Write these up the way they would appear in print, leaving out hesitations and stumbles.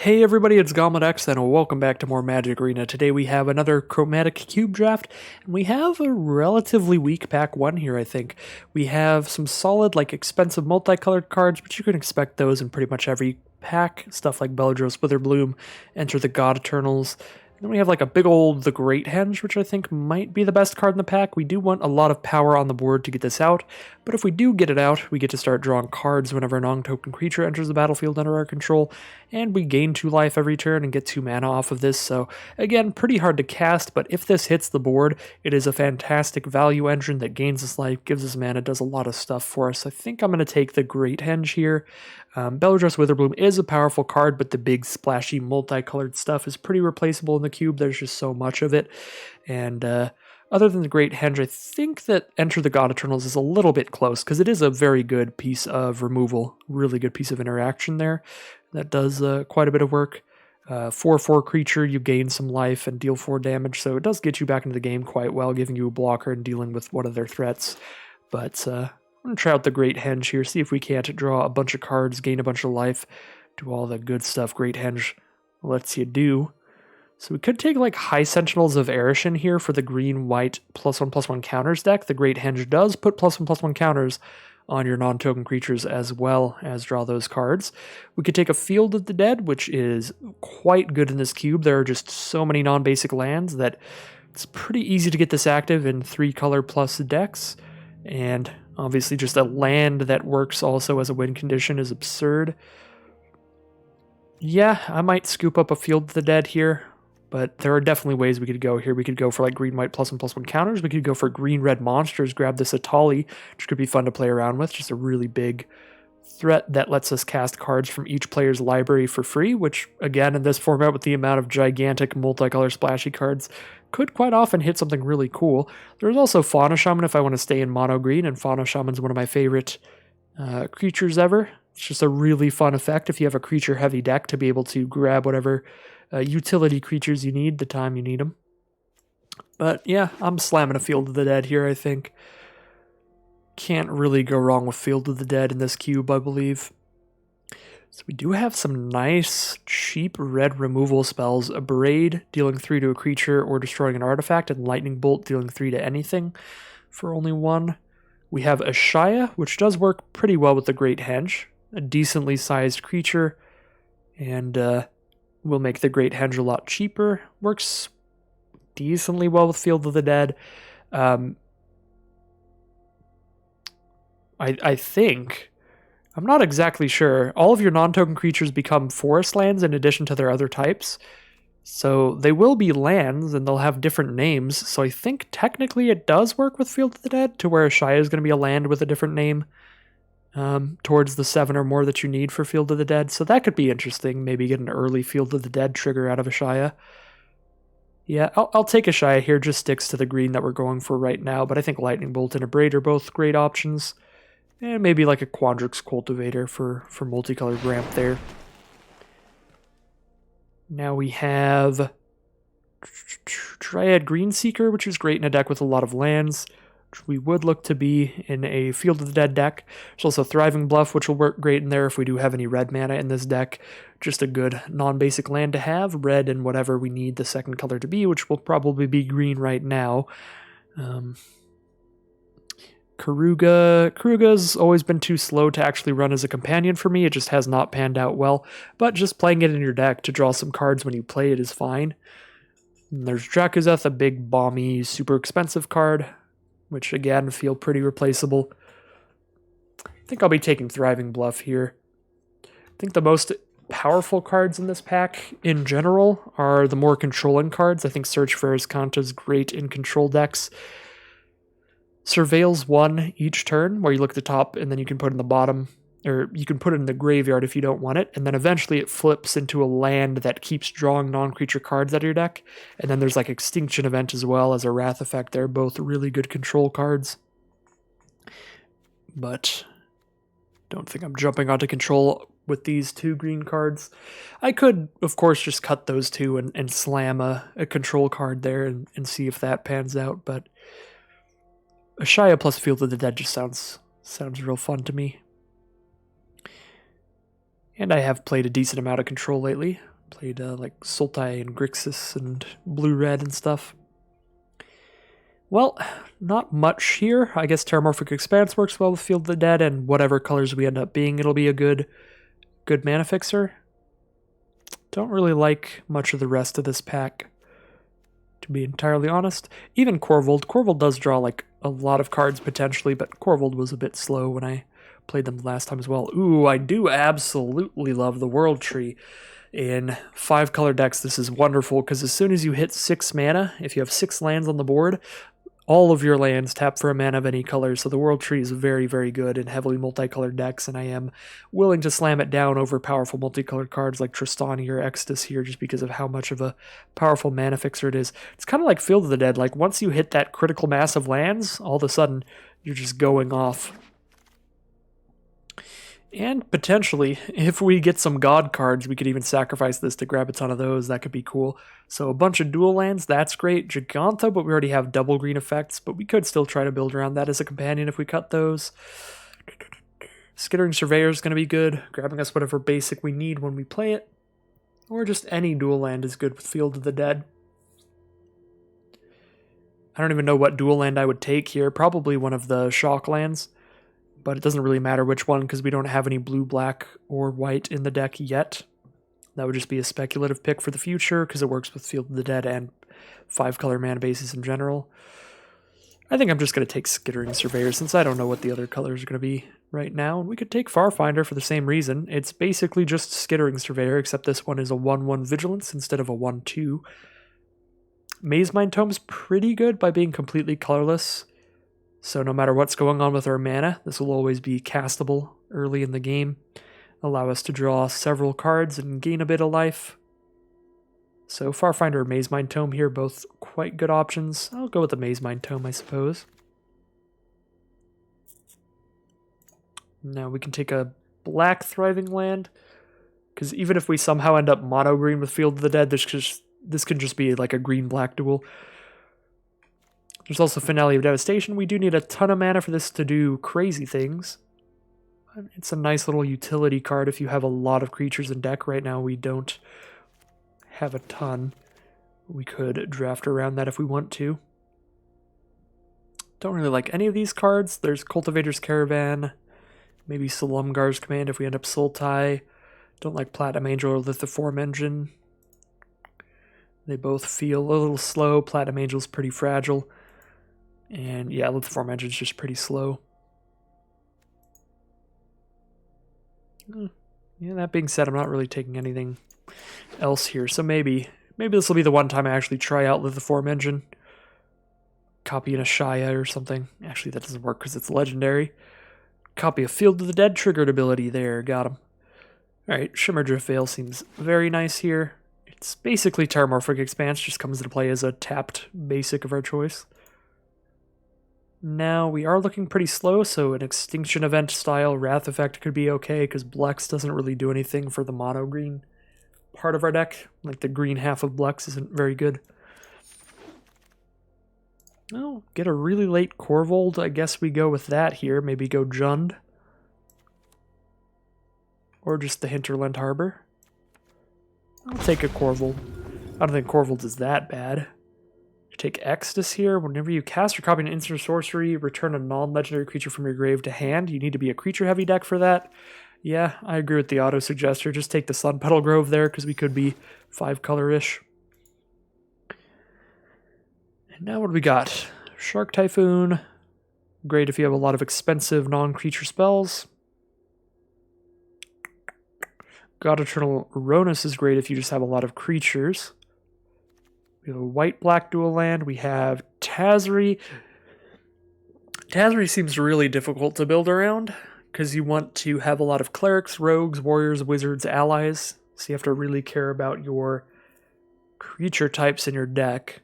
Hey everybody, it's GoblinX and welcome back to more Magic Arena. Today we have another Chromatic Cube draft, and we have a relatively weak pack one here, I think. We have some solid, expensive multicolored cards, but you can expect those in pretty much every pack. Stuff like Beldros Witherbloom, Enter the God Eternals. And then we have a big old The Great Henge, which I think might be the best card in the pack. We do want a lot of power on the board to get this out, but if we do get it out, we get to start drawing cards whenever a non-token creature enters the battlefield under our control, and we gain 2 life every turn and get 2 mana off of this. So again, pretty hard to cast, but if this hits the board, it is a fantastic value engine that gains us life, gives us mana, does a lot of stuff for us. I think I'm going to take the Great Henge here. Beldros Witherbloom is a powerful card, but the big splashy multicolored stuff is pretty replaceable in the cube. There's just so much of it. And other than the Great Henge, I think that Enter the God Eternals is a little bit close, because it is a very good piece of removal, really good piece of interaction there. That does quite a bit of work. 4/4 creature, you gain some life and deal 4 damage, so it does get you back into the game quite well, giving you a blocker and dealing with one of their threats. But I'm going to try out the Great Henge here, see if we can't draw a bunch of cards, gain a bunch of life, do all the good stuff Great Henge lets you do. So we could take High Sentinels of Erishin here for the green-white +1/+1 counters deck. The Great Henge does put +1/+1 counters on your non-token creatures as well as draw those cards. We could take a Field of the Dead, which is quite good in this cube. There are just so many non-basic lands that it's pretty easy to get this active in 3-color plus decks. And obviously just a land that works also as a win condition is absurd. Yeah, I might scoop up a Field of the Dead here, but there are definitely ways we could go here. We could go for green-white +1/+1 counters. We could go for green-red monsters, grab this Atali, which could be fun to play around with. Just a really big threat that lets us cast cards from each player's library for free, which, again, in this format with the amount of gigantic multicolor splashy cards, could quite often hit something really cool. There's also Fauna Shaman if I want to stay in mono green, and Fauna Shaman's one of my favorite creatures ever. It's just a really fun effect if you have a creature-heavy deck to be able to grab whatever utility creatures you need the time you need them. But yeah, I'm slamming a Field of the Dead here, I think. Can't really go wrong with Field of the Dead in this cube, I believe. So we do have some nice, cheap red removal spells. Abrade, dealing 3 to a creature or destroying an artifact, and Lightning Bolt, dealing 3 to anything for only 1. We have Ashaya, which does work pretty well with the Great Henge. A decently sized creature, and will make the Great Henge a lot cheaper. Works decently well with Field of the Dead. I think, I'm not exactly sure, all of your non-token creatures become forest lands in addition to their other types. So they will be lands, and they'll have different names. So I think technically it does work with Field of the Dead, to where Ashaya is going to be a land with a different name towards the 7 or more that you need for Field of the Dead. So that could be interesting. Maybe get an early Field of the Dead trigger out of Ashaya. Yeah, I'll take Ashaya here. Just sticks to the green that we're going for right now. But I think Lightning Bolt and Abrade are both great options. And maybe a Quandrix Cultivator for multicolored ramp there. Now we have Dryad Greenseeker, which is great in a deck with a lot of lands, which we would look to be in a Field of the Dead deck. There's also Thriving Bluff, which will work great in there if we do have any red mana in this deck. Just a good non-basic land to have, red and whatever we need the second color to be, which will probably be green right now. Karuga's always been too slow to actually run as a companion for me. It just has not panned out well. But just playing it in your deck to draw some cards when you play it is fine. And there's Drakuzeth, a big, bomby, super expensive card, which again feel pretty replaceable. I think I'll be taking Thriving Bluff here. I think the most powerful cards in this pack in general are the more controlling cards. I think Search for Azcanta is great in control decks. Surveils 1 each turn, where you look at the top and then you can put it in the bottom, or you can put it in the graveyard if you don't want it, and then eventually it flips into a land that keeps drawing non-creature cards out of your deck. And then there's Extinction Event as well as a Wrath effect. They're both really good control cards. But don't think I'm jumping onto control with these 2 green cards. I could, of course, just cut those 2 and slam a control card there and see if that pans out, but Ashaya plus Field of the Dead just sounds real fun to me. And I have played a decent amount of Control lately. Played like Sultai and Grixis and Blue-Red and stuff. Well, not much here. I guess Terramorphic Expanse works well with Field of the Dead, and whatever colors we end up being, it'll be a good mana fixer. Don't really like much of the rest of this pack, to be entirely honest. Even Corvold. Corvold does draw like a lot of cards potentially, but Corvold was a bit slow when I played them last time as well. Ooh, I do absolutely love the World Tree. In 5-color decks, this is wonderful, because as soon as you hit 6 mana, if you have 6 lands on the board, all of your lands tap for a mana of any color, so the World Tree is very, very good in heavily multicolored decks, and I am willing to slam it down over powerful multicolored cards like Tristani or Exodus here, just because of how much of a powerful mana fixer it is. It's kind of like Field of the Dead. Like, once you hit that critical mass of lands, all of a sudden, you're just going off. And potentially, if we get some god cards, we could even sacrifice this to grab a ton of those. That could be cool. So a bunch of dual lands, that's great. Giganta, but we already have double green effects, but we could still try to build around that as a companion if we cut those. Skittering Surveyor is going to be good, grabbing us whatever basic we need when we play it. Or just any dual land is good with Field of the Dead. I don't even know what dual land I would take here. Probably one of the shock lands. But it doesn't really matter which one because we don't have any blue, black, or white in the deck yet. That would just be a speculative pick for the future because it works with Field of the Dead and 5-color mana bases in general. I think I'm just going to take Skittering Surveyor since I don't know what the other colors are going to be right now. And we could take Farfinder for the same reason. It's basically just Skittering Surveyor, except this one is a 1/1 Vigilance instead of a 1/2. Mazemind Tome's pretty good by being completely colorless. So no matter what's going on with our mana, this will always be castable early in the game. Allow us to draw several cards and gain a bit of life. So Farfinder or Mazemind Tome here, both quite good options. I'll go with the Mazemind Tome, I suppose. Now we can take a black Thriving Land, because even if we somehow end up mono-green with Field of the Dead, this can just be like a green-black duel. There's also Finale of Devastation. We do need a ton of mana for this to do crazy things. It's a nice little utility card if you have a lot of creatures in deck. Right now we don't have a ton. We could draft around that if we want to. Don't really like any of these cards. There's Cultivator's Caravan, maybe Salumgar's Command if we end up Sultai. Don't like Platinum Angel or Lithiform Engine. They both feel a little slow. Platinum Angel's pretty fragile. And yeah, Lithiform Engine's just pretty slow. Yeah, that being said, I'm not really taking anything else here. So maybe this will be the one time I actually try out Lithiform Engine. Copy in a Shaya or something. Actually, that doesn't work because it's legendary. Copy a Field of the Dead triggered ability there. Got him. Alright, Shimmerdrift Veil seems very nice here. It's basically Terramorphic Expanse, just comes into play as a tapped basic of our choice. Now, we are looking pretty slow, so an Extinction Event style Wrath effect could be okay, because Blex doesn't really do anything for the mono-green part of our deck. Like, the green half of Blex isn't very good. Oh, get a really late Corvold. I guess we go with that here. Maybe go Jund. Or just the Hinterland Harbor. I'll take a Corvold. I don't think Corvold is that bad. Take Exodus here. Whenever you cast or copy an instant sorcery, return a non-legendary creature from your grave to hand. You need to be a creature-heavy deck for that. Yeah, I agree with the auto-suggester. Just take the Sun Petal Grove there, because we could be 5-color-ish. And now what do we got? Shark Typhoon. Great if you have a lot of expensive non-creature spells. God Eternal Uranus is great if you just have a lot of creatures. We have a white-black dual land. We have Tazri. Tazri seems really difficult to build around because you want to have a lot of clerics, rogues, warriors, wizards, allies. So you have to really care about your creature types in your deck.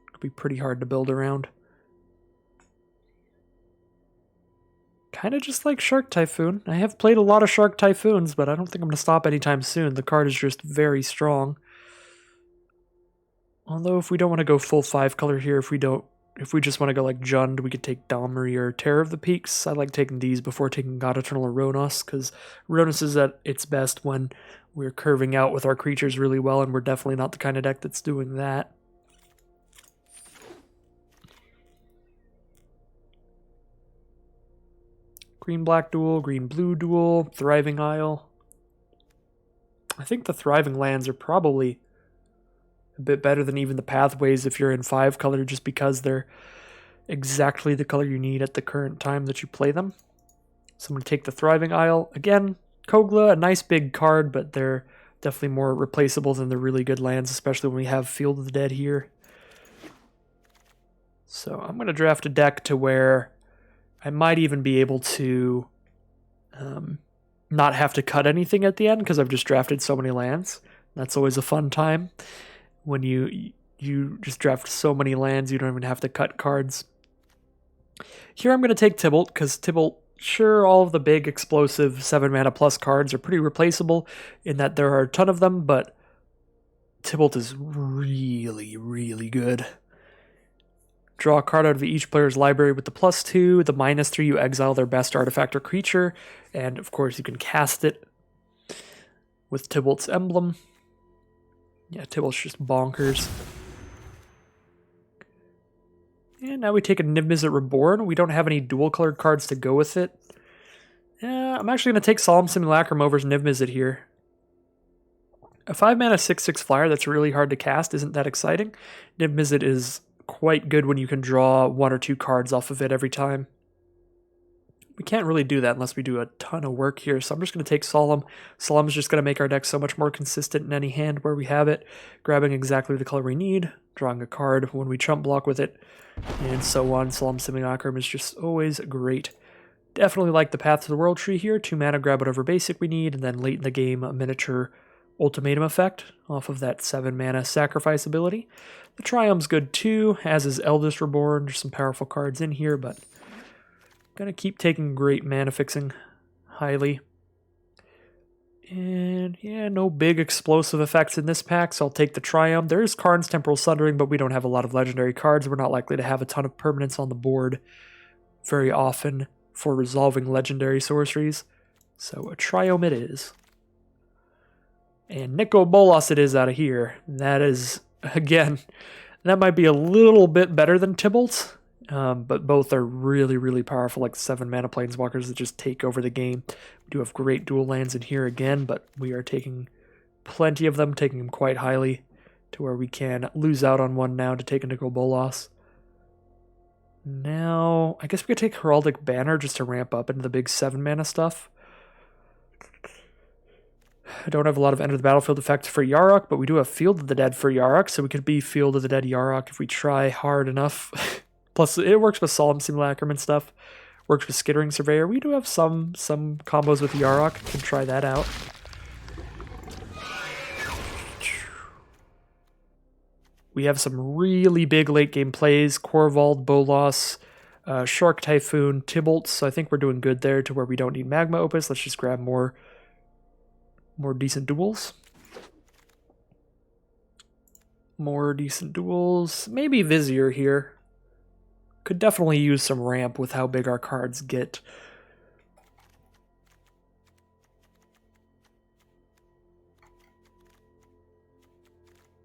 It could be pretty hard to build around. Kind of just like Shark Typhoon. I have played a lot of Shark Typhoons, but I don't think I'm going to stop anytime soon. The card is just very strong. Although if we don't want to go full 5-color here, if we don't if we just want to go like Jund, we could take Domri or Terror of the Peaks. I like taking these before taking God Eternal or Ronos, because Ronos is at its best when we're curving out with our creatures really well, and we're definitely not the kind of deck that's doing that. Green-black duel, green-blue duel, Thriving Isle. I think the Thriving lands are probably a bit better than even the Pathways if you're in 5-color, just because they're exactly the color you need at the current time that you play them. So I'm going to take the Thriving Isle. Again, Kogla, a nice big card, but they're definitely more replaceable than the really good lands, especially when we have Field of the Dead here. So I'm going to draft a deck to where I might even be able to not have to cut anything at the end, because I've just drafted so many lands. That's always a fun time when you just draft so many lands you don't even have to cut cards. Here I'm going to take Tibalt, because Tibalt, sure, all of the big explosive 7-mana plus cards are pretty replaceable in that there are a ton of them, but Tibalt is really, really good. Draw a card out of each player's library with the +2, the -3, you exile their best artifact or creature, and of course you can cast it with Tibalt's emblem. Yeah, Tibalt's just bonkers. And now we take a Niv-Mizzet Reborn. We don't have any dual-colored cards to go with it. I'm actually going to take Solemn Simulacrum over Niv-Mizzet here. A 5-mana 6/6 flyer that's really hard to cast isn't that exciting. Niv-Mizzet is quite good when you can draw 1 or 2 cards off of it every time. We can't really do that unless we do a ton of work here, so I'm just going to take Solemn. Solemn is just going to make our deck so much more consistent in any hand where we have it, grabbing exactly the color we need, drawing a card when we chump block with it, and so on. Solemn Simulacrum is just always great. Definitely like the Path to the World tree here. 2 mana, grab whatever basic we need, and then late in the game, a miniature ultimatum effect off of that 7 mana sacrifice ability. The Triump's good too, as is Eldest Reborn. There's some powerful cards in here, but gonna keep taking great mana fixing highly. And yeah, no big explosive effects in this pack, so I'll take the Triumph. There is Karn's Temporal Sundering, but we don't have a lot of legendary cards. We're not likely to have a ton of permanents on the board very often for resolving legendary sorceries. So a Triumph it is. And Nico Bolas it is out of here. That is, again, that might be a little bit better than Tibalt, but both are really, really powerful, like 7-mana planeswalkers that just take over the game. We do have great dual lands in here again, but we are taking plenty of them, taking them quite highly to where we can lose out on one now to take a Nico Bolas. Now, I guess we could take Heraldic Banner just to ramp up into the big 7-mana stuff. I don't have a lot of Enter the Battlefield effects for Yarok, but we do have Field of the Dead for Yarok, so we could be Field of the Dead Yarok if we try hard enough. Plus, it works with Solemn Simulacrum and stuff. Works with Skittering Surveyor. We do have some combos with Yarok. Can try that out. We have some really big late game plays. Korvald, Bolas, Shark Typhoon, Tibalt, so I think we're doing good there to where we don't need Magma Opus. Let's just grab more decent duels. More decent duels. Maybe Vizier here. Could definitely use some ramp with how big our cards get.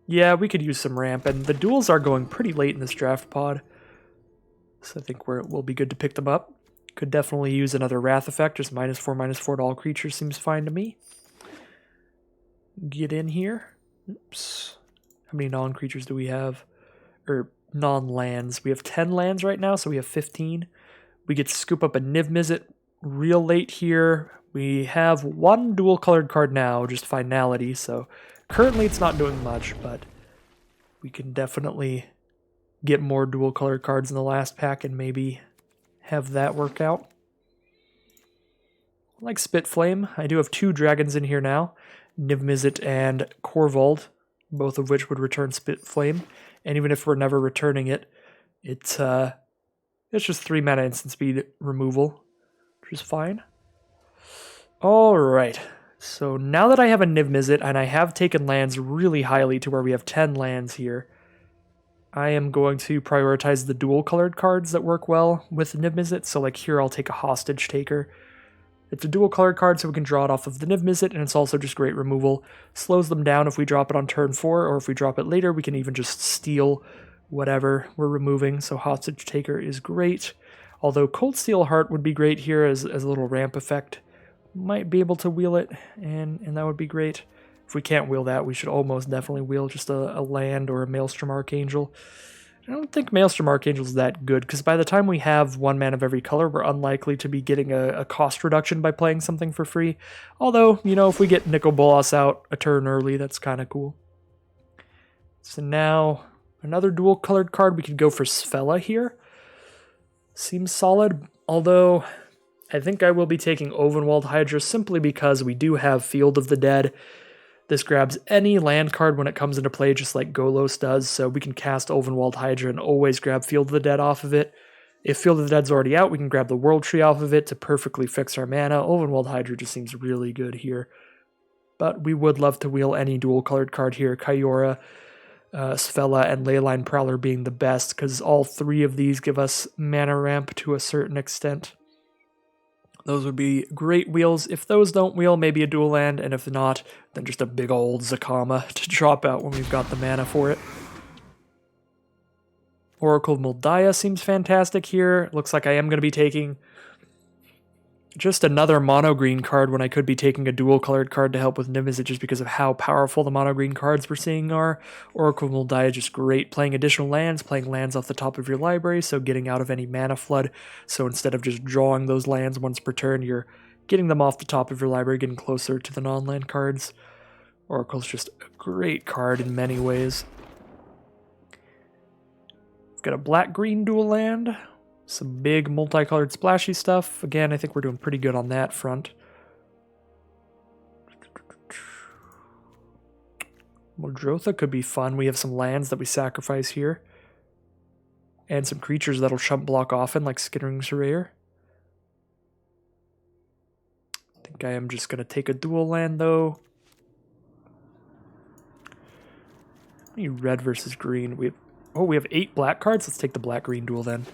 Yeah, we could use some ramp, and the duels are going pretty late in this draft pod. So I think we'll be good to pick them up. Could definitely use another Wrath effect, just -4/-4 to all creatures seems fine to me. Get in here. Oops. How many non-creatures do we have? Or non-lands. We have 10 lands right now, so we have 15. We get to scoop up a Niv-Mizzet real late here. We have 1 dual-colored card now, just Finality, so currently it's not doing much, but we can definitely get more dual-colored cards in the last pack and maybe have that work out. I like Spitflame. I do have 2 dragons in here now. Niv-Mizzet and Korvald, both of which would return Spitflame. And even if we're never returning it, it's just 3 mana instant speed removal, which is fine. Alright, so now that I have a Niv-Mizzet, and I have taken lands really highly to where we have 10 lands here, I am going to prioritize the dual colored cards that work well with Niv-Mizzet. So like here I'll take a Hostage Taker. It's a dual colored card so we can draw it off of the Niv-Mizzet, and it's also just great removal. Slows them down if we drop it on turn 4, or if we drop it later we can even just steal whatever we're removing. So Hostage Taker is great. Although Cold Steel Heart would be great here as a little ramp effect. Might be able to wheel it, and that would be great. If we can't wheel that, we should almost definitely wheel just a land or a Maelstrom Archangel. I don't think Maelstrom Archangel is that good, because by the time we have 1 mana of every color, we're unlikely to be getting a cost reduction by playing something for free. Although, you know, if we get Nicol Bolas out a turn early, that's kind of cool. So now, another dual colored card, we could go for Sfella here. Seems solid, although I think I will be taking Ovenwald Hydra simply because we do have Field of the Dead. This grabs any land card when it comes into play, just like Golos does, so we can cast Ovenwald Hydra and always grab Field of the Dead off of it. If Field of the Dead's already out, we can grab the World Tree off of it to perfectly fix our mana. Ovenwald Hydra just seems really good here. But we would love to wheel any dual-colored card here, Kyora, Sfella, and Leyline Prowler being the best, because all 3 of these give us mana ramp to a certain extent. Those would be great wheels. If those don't wheel, maybe a dual land, and if not, then just a big old Zakama to drop out when we've got the mana for it. Oracle of Moldiah seems fantastic here. Looks like I am going to be taking just another mono green card when I could be taking a dual colored card to help with Niv-Mizzet just because of how powerful the mono green cards we're seeing are. Oracle of Moldiah just great, playing additional lands, playing lands off the top of your library, so getting out of any mana flood. So instead of just drawing those lands once per turn, you're getting them off the top of your library, getting closer to the non-land cards. Oracle's just a great card in many ways. We've got a black-green dual land. Some big multicolored splashy stuff. Again, I think we're doing pretty good on that front. Muldrotha could be fun. We have some lands that we sacrifice here. And some creatures that'll chump block often, like Skittering Surveyor. I think I am just going to take a dual land, though. How many red versus green? We have 8 black cards. Let's take the black-green dual then.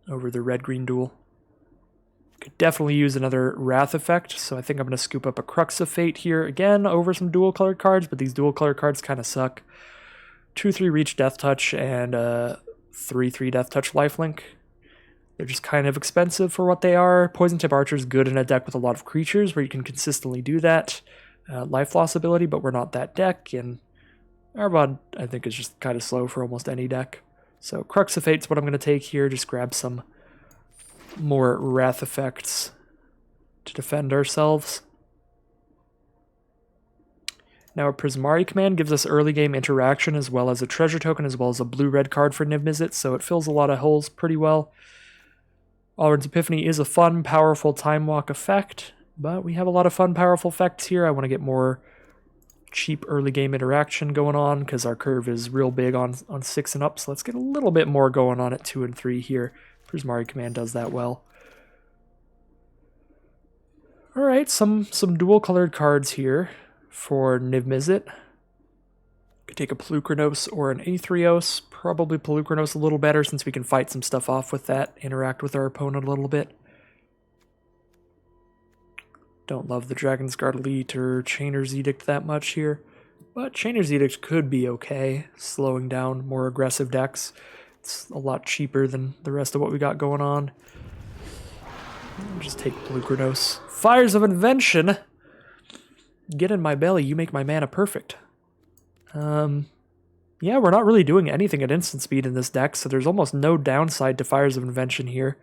Over the red-green duel. Could definitely use another Wrath effect, so I think I'm going to scoop up a Crux of Fate here again over some dual-colored cards, but these dual-colored cards kind of suck. 2/3 Reach Death Touch and 3/3 Death Touch Lifelink. They're just kind of expensive for what they are. Poison Tip Archer is good in a deck with a lot of creatures where you can consistently do that life loss ability, but we're not that deck, and Arbod, I think, is just kind of slow for almost any deck. So Crux of Fate's what I'm going to take here, just grab some more Wrath effects to defend ourselves. Now a Prismari command gives us early game interaction as well as a treasure token as well as a blue-red card for Niv-Mizzet, so it fills a lot of holes pretty well. Alrund's Epiphany is a fun, powerful Time Walk effect, but we have a lot of fun, powerful effects here. I want to get more cheap early game interaction going on because our curve is real big on 6 and up, so let's get a little bit more going on at 2 and 3 here. Prismari command does that well. Alright, some dual colored cards here for Niv-Mizzet. Could take a Pelucranos or an Aetherios, probably Pelucranos a little better since we can fight some stuff off with that, interact with our opponent a little bit. Don't love the Dragon's Guard Elite or Chainer's Edict that much here, but Chainer's Edict could be okay, slowing down more aggressive decks. It's a lot cheaper than the rest of what we got going on. I'll just take Pelucranos. Fires of Invention! Get in my belly, you make my mana perfect. Yeah, we're not really doing anything at instant speed in this deck, so there's almost no downside to Fires of Invention here.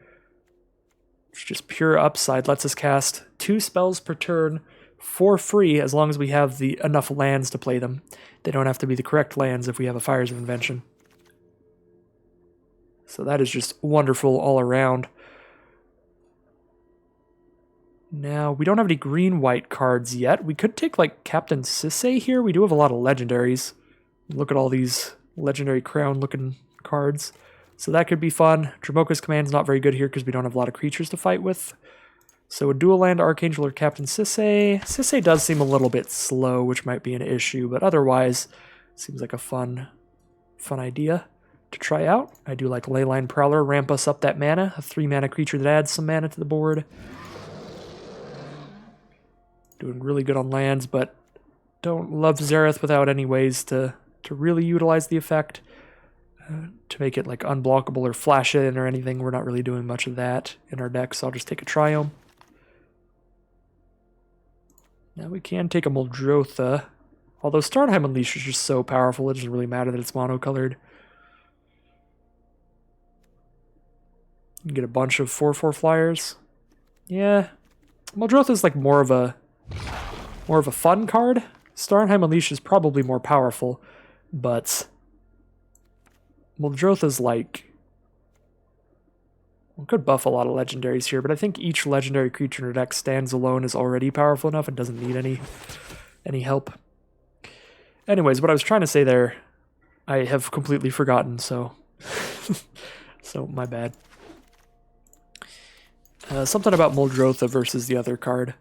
It's just pure upside. Lets us cast 2 spells per turn for free as long as we have enough lands to play them. They don't have to be the correct lands if we have a Fires of Invention. So that is just wonderful all around. Now, we don't have any green-white cards yet. We could take, like, Captain Sisay here. We do have a lot of legendaries. Look at all these legendary crown-looking cards. So that could be fun. Dramoka's Command's not very good here because we don't have a lot of creatures to fight with. So a dual land Archangel or Captain Sisay. Sisay does seem a little bit slow, which might be an issue, but otherwise seems like a fun fun idea to try out. I do like Leyline Prowler, ramp us up that mana, a 3-mana creature that adds some mana to the board. Doing really good on lands, but don't love Zareth without any ways to really utilize the effect. To make it like unblockable or flash in or anything, we're not really doing much of that in our deck, so I'll just take a Triome. Now we can take a Muldrotha, although Starnheim Unleashed is just so powerful, it doesn't really matter that it's monocolored. You can get a bunch of 4/4 flyers. Yeah, Muldrotha is like more of a fun card. Starnheim Unleashed is probably more powerful, but Muldrotha's like... We could buff a lot of legendaries here, but I think each legendary creature in our deck stands alone is already powerful enough and doesn't need any help. Anyways, what I was trying to say there, I have completely forgotten, so... so, my bad. Something about Muldrotha versus the other card.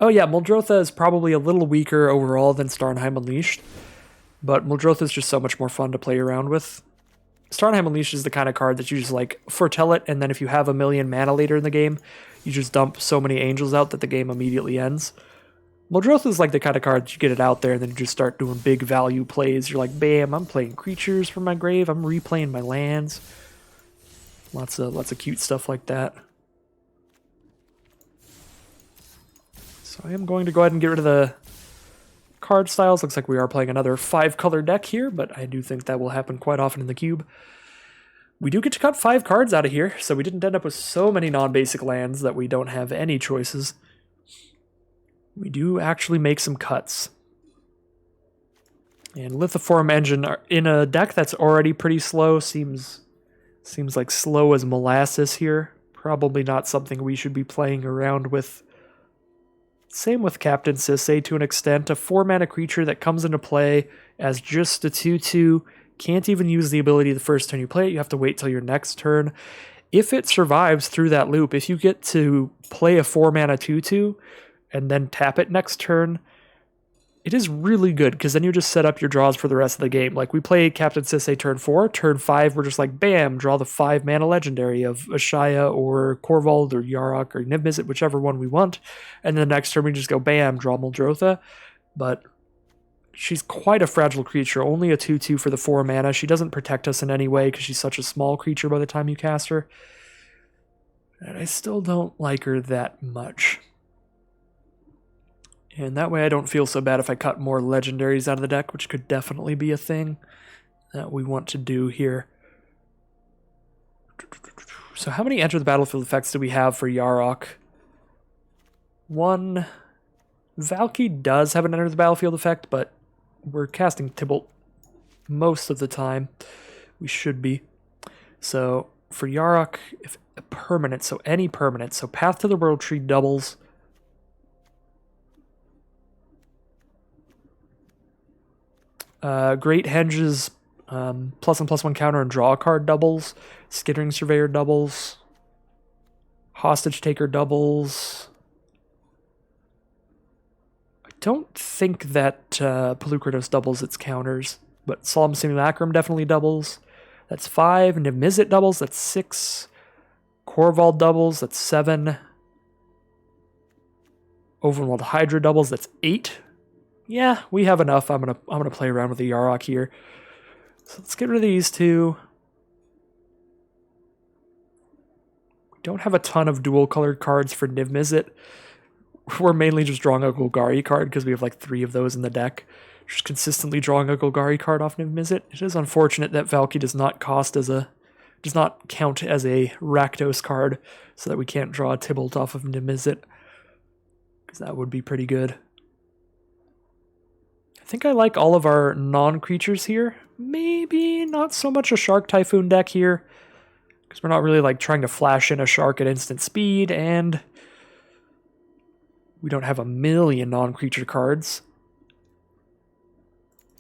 Oh yeah, Muldrotha is probably a little weaker overall than Starnheim Unleashed, but Muldrotha is just so much more fun to play around with. Starnheim Unleashed is the kind of card that you just like foretell it, and then if you have a million mana later in the game, you just dump so many angels out that the game immediately ends. Muldrotha is like the kind of card that you get it out there and then you just start doing big value plays. You're like, bam, I'm playing creatures from my grave, I'm replaying my lands. Lots of cute stuff like that. So I am going to go ahead and get rid of the card styles. Looks like we are playing another 5-color deck here, but I do think that will happen quite often in the cube. We do get to cut 5 cards out of here, so we didn't end up with so many non-basic lands that we don't have any choices. We do actually make some cuts. And Lithoform Engine in a deck that's already pretty slow seems like slow as molasses here. Probably not something we should be playing around with. Same with Captain Sisay to an extent. A 4-mana creature that comes into play as just a 2/2. Can't even use the ability the first turn you play it. You have to wait till your next turn. If it survives through that loop, if you get to play a 4-mana 2/2 and then tap it next turn, it is really good because then you just set up your draws for the rest of the game. Like we play Captain Sisay turn 4, turn 5, we're just like, bam, draw the 5-mana legendary of Ashaya or Korvold or Yarok or Niv-Mizzet, whichever one we want. And then the next turn we just go, bam, draw Muldrotha. But she's quite a fragile creature, only a 2/2 for the 4 mana. She doesn't protect us in any way because she's such a small creature by the time you cast her. And I still don't like her that much. And that way I don't feel so bad if I cut more legendaries out of the deck, which could definitely be a thing that we want to do here. So how many enter the battlefield effects do we have for Yarok? 1. Valky does have an enter the battlefield effect, but we're casting Tibalt most of the time. We should be. So for Yarok, if a permanent, so any permanent, so Path to the World Tree doubles. Great Henge's +1/+1 counter and draw a card doubles. Skittering Surveyor doubles. Hostage Taker doubles. I don't think that Pelucratos doubles its counters, but Solemn Simulacrum definitely doubles. That's 5. Niv-Mizzet doubles, that's 6. Korvold doubles, that's 7. Overwhelmed Hydra doubles, that's 8. Yeah, we have enough. I'm gonna play around with the Yarok here. So let's get rid of these 2. We don't have a ton of dual-colored cards for Niv-Mizzet. We're mainly just drawing a Golgari card because we have like 3 of those in the deck. Just consistently drawing a Golgari card off Niv-Mizzet. It is unfortunate that Valky does not count as a Rakdos card, so that we can't draw a Tibalt off of Niv-Mizzet, because that would be pretty good. I think I like all of our non-creatures here. Maybe not so much a Shark Typhoon deck here, because we're not really like trying to flash in a shark at instant speed, and we don't have a million non-creature cards.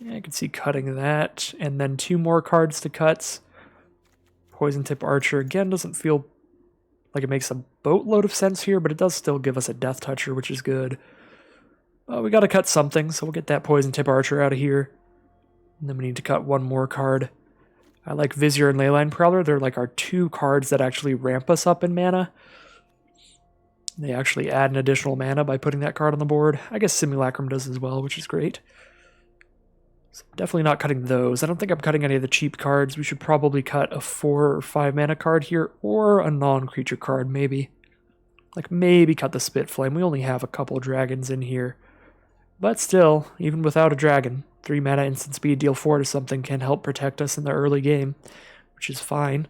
Yeah, I can see cutting that, and then 2 more cards to cut. Poison Tip Archer, again, doesn't feel like it makes a boatload of sense here, but it does still give us a Death Toucher, which is good. We gotta cut something, so we'll get that Poison Tip Archer out of here. And then we need to cut 1 more card. I like Vizier and Leyline Prowler. They're like our two cards that actually ramp us up in mana. They actually add an additional mana by putting that card on the board. I guess Simulacrum does as well, which is great. So definitely not cutting those. I don't think I'm cutting any of the cheap cards. We should probably cut a 4 or 5 mana card here, or a non-creature card, maybe. Like, maybe cut the Spitflame. We only have a couple dragons in here. But still, even without a dragon, 3 mana instant speed, deal 4 to something can help protect us in the early game, which is fine.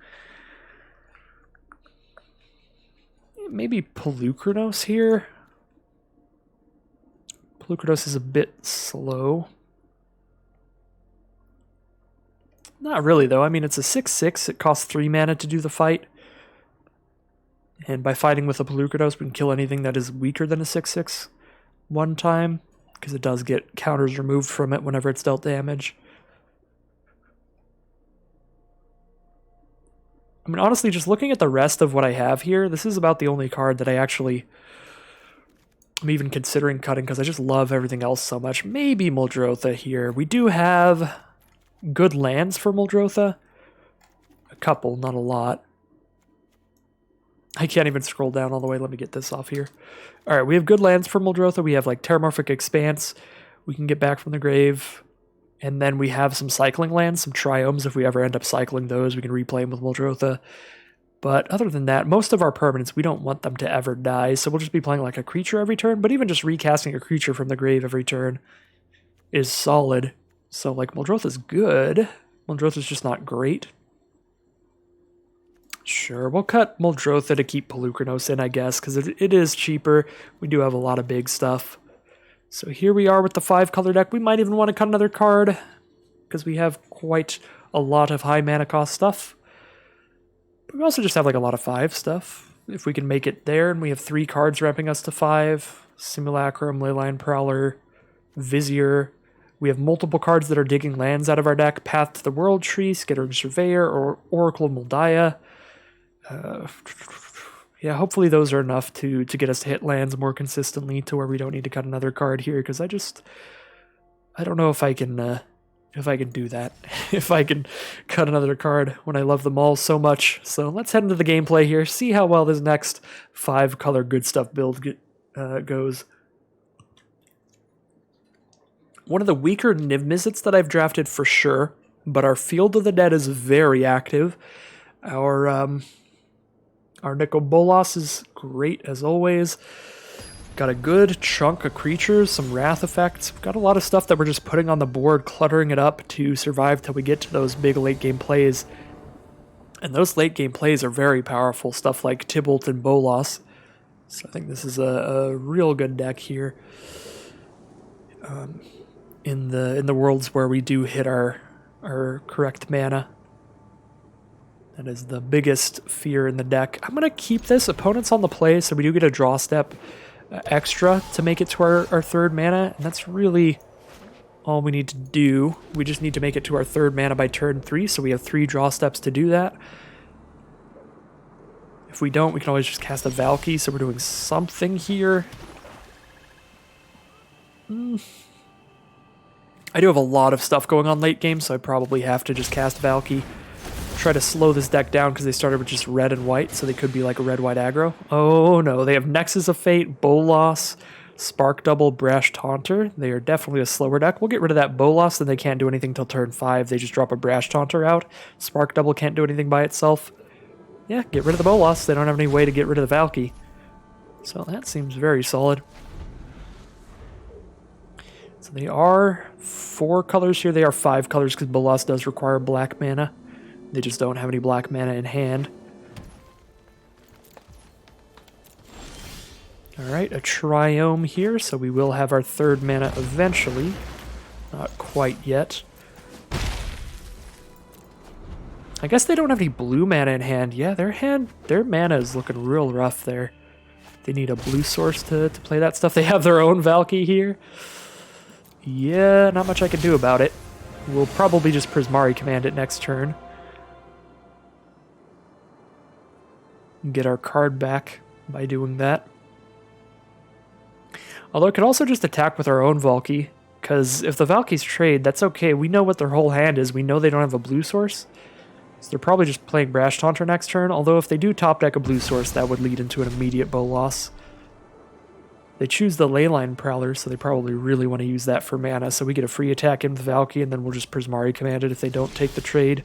Maybe Polukranos here. Polukranos is a bit slow. Not really, though. I mean, it's a 6/6. It costs 3 mana to do the fight. And by fighting with a Polukranos, we can kill anything that is weaker than a 6/6 one time, because it does get counters removed from it whenever it's dealt damage. I mean, honestly, just looking at the rest of what I have here, this is about the only card that I'm even considering cutting, because I just love everything else so much. Maybe Muldrotha here. We do have good lands for Muldrotha. A couple, not a lot. I can't even scroll down all the way. Let me get this off here. All right, we have good lands for Muldrotha. We have like Terramorphic Expanse. We can get back from the grave. And then we have some cycling lands, some Triomes. If we ever end up cycling those, we can replay them with Muldrotha. But other than that, most of our permanents, we don't want them to ever die. So we'll just be playing like a creature every turn. But even just recasting a creature from the grave every turn is solid. So like Muldrotha's good. Muldrotha's just not great. Sure, we'll cut Muldrotha to keep Polukranos in, I guess, because it is cheaper. We do have a lot of big stuff. So here we are with the 5-color deck. We might even want to cut another card, because we have quite a lot of high mana cost stuff. But we also just have like a lot of 5 stuff. If we can make it there, and we have 3 cards ramping us to 5. Simulacrum, Leyline Prowler, Vizier. We have multiple cards that are digging lands out of our deck. Path to the World Tree, Skittering Surveyor, or Oracle of Moldiah. Yeah, hopefully those are enough to get us to hit lands more consistently to where we don't need to cut another card here, because I don't know if I can do that. If I can cut another card when I love them all so much. So let's head into the gameplay here, see how well this next 5-color good stuff build goes. One of the weaker Niv Mizzets that I've drafted for sure, but our Field of the Dead is very active. Our Nicol Bolas is great as always. Got a good chunk of creatures, some Wrath effects. We've got a lot of stuff that we're just putting on the board, cluttering it up to survive till we get to those big late game plays. And those late game plays are very powerful, stuff like Tybalt and Bolas. So I think this is a real good deck here. In the worlds where we do hit our correct mana. That is the biggest fear in the deck. I'm going to keep this. Opponent's on the play, so we do get a draw step extra to make it to our 3rd mana, and that's really all we need to do. We just need to make it to our 3rd mana by turn 3, so we have 3 draw steps to do that. If we don't, we can always just cast a Valky, so we're doing something here. I do have a lot of stuff going on late game, so I probably have to just cast Valky. Try to slow this deck down because they started with just red and white, so they could be like a red-white aggro. Oh no, they have Nexus of Fate, Bolas, Spark Double, Brash Taunter. They are definitely a slower deck. We'll get rid of that Bolas, then they can't do anything till turn 5. They just drop a Brash Taunter out. Spark Double can't do anything by itself. Yeah, get rid of the Bolas. They don't have any way to get rid of the Valky. So that seems very solid. So they are 4 colors here. They are 5 colors because Bolas does require black mana. They just don't have any black mana in hand. Alright, a Triome here, so we will have our 3rd mana eventually. Not quite yet. I guess they don't have any blue mana in hand. Yeah, their mana is looking real rough there. They need a blue source to play that stuff. They have their own Valky here. Yeah, not much I can do about it. We'll probably just Prismari command it next turn. Get our card back by doing that. Although it could also just attack with our own Valky, because if the Valky's trade, that's okay. We know what their whole hand is. We know they don't have a blue source. So they're probably just playing Brash Taunter next turn, although if they do top deck a blue source, that would lead into an immediate bow loss. They choose the Leyline Prowler, so they probably really want to use that for mana, so we get a free attack in with Valky, and then we'll just Prismari command it if they don't take the trade.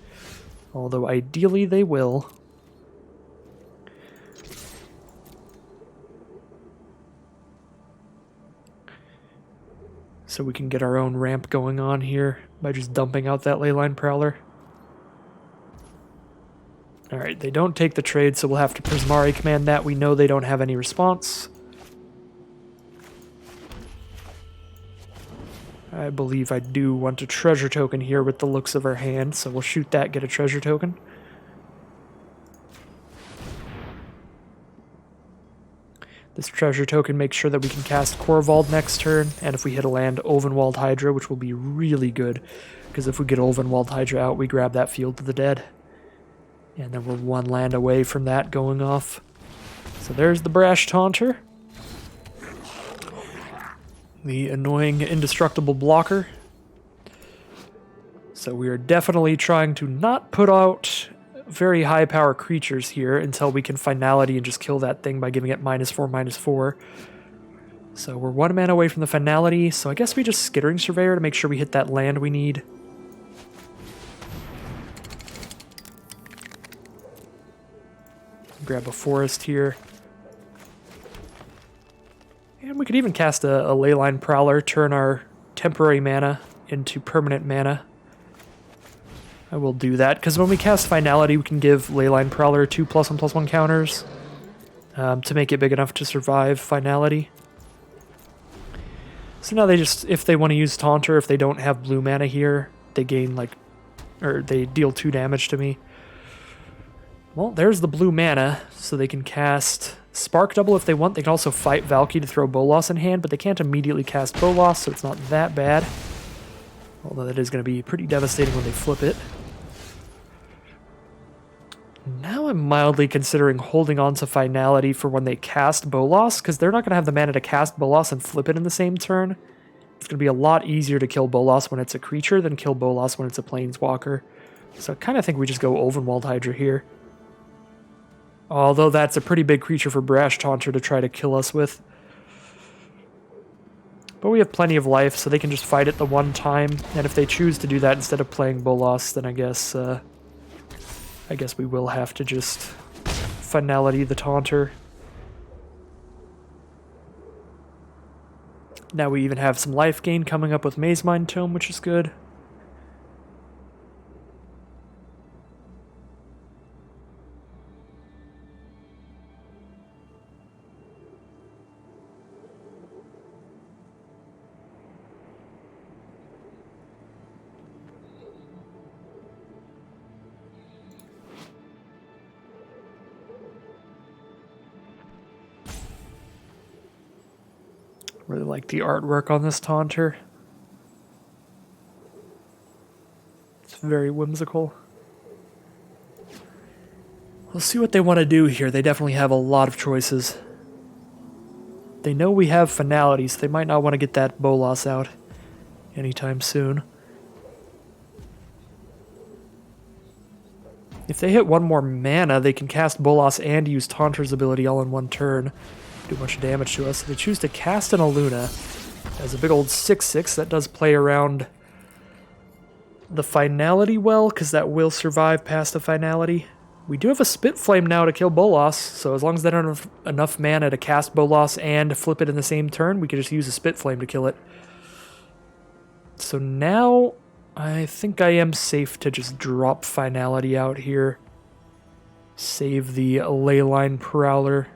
Although ideally they will. So we can get our own ramp going on here by just dumping out that Leyline Prowler. Alright, they don't take the trade, so we'll have to Prismari command that. We know they don't have any response. I believe I do want a treasure token here with the looks of our hand, so we'll shoot that, get a treasure token. This treasure token makes sure that we can cast Korvold next turn, and if we hit a land, Ovenwald Hydra, which will be really good, because if we get Ovenwald Hydra out, we grab that Field of the Dead. And then we're one land away from that going off. So there's the Brash Taunter. The annoying indestructible blocker. So we are definitely trying to not put out very high power creatures here until we can finality and just kill that thing by giving it -4/-4. So we're 1 mana away from the finality, so I guess we just Skittering Surveyor to make sure we hit that land we need. Grab a forest here. And we could even cast a Leyline Prowler, turn our temporary mana into permanent mana. I will do that, because when we cast Finality, we can give Leyline Prowler 2 +1/+1 counters to make it big enough to survive Finality. So now they just, if they want to use Taunter, if they don't have blue mana here, they gain or they deal 2 damage to me. Well, there's the blue mana, so they can cast Spark Double if they want. They can also fight Valky to throw Bolas in hand, but they can't immediately cast Bolas, so it's not that bad. Although that is going to be pretty devastating when they flip it. Now I'm mildly considering holding on to Finality for when they cast Bolas, because they're not going to have the mana to cast Bolas and flip it in the same turn. It's going to be a lot easier to kill Bolas when it's a creature than kill Bolas when it's a Planeswalker. So I kind of think we just go Ovenwald Hydra here. Although that's a pretty big creature for Brash Taunter to try to kill us with. But we have plenty of life, so they can just fight it the one time. And if they choose to do that instead of playing Bolas, then I guess we will have to just Finality the Taunter. Now we even have some life gain coming up with Mazemind Tome, which is good. Really like the artwork on this Taunter. It's very whimsical. We'll see what they want to do here. They definitely have a lot of choices. They know we have Finality, so they might not want to get that Bolas out anytime soon. If they hit 1 more mana, they can cast Bolas and use Taunter's ability all in 1 turn. Do a bunch of damage to us. So they choose to cast an Aluna as a big old 6/6 that does play around the Finality well, because that will survive past the Finality. We do have a Spit Flame now to kill Bolas, so as long as they don't have enough mana to cast Bolas and flip it in the same turn, we can just use a Spit Flame to kill it. So now I think I am safe to just drop Finality out here. Save the Leyline Prowler.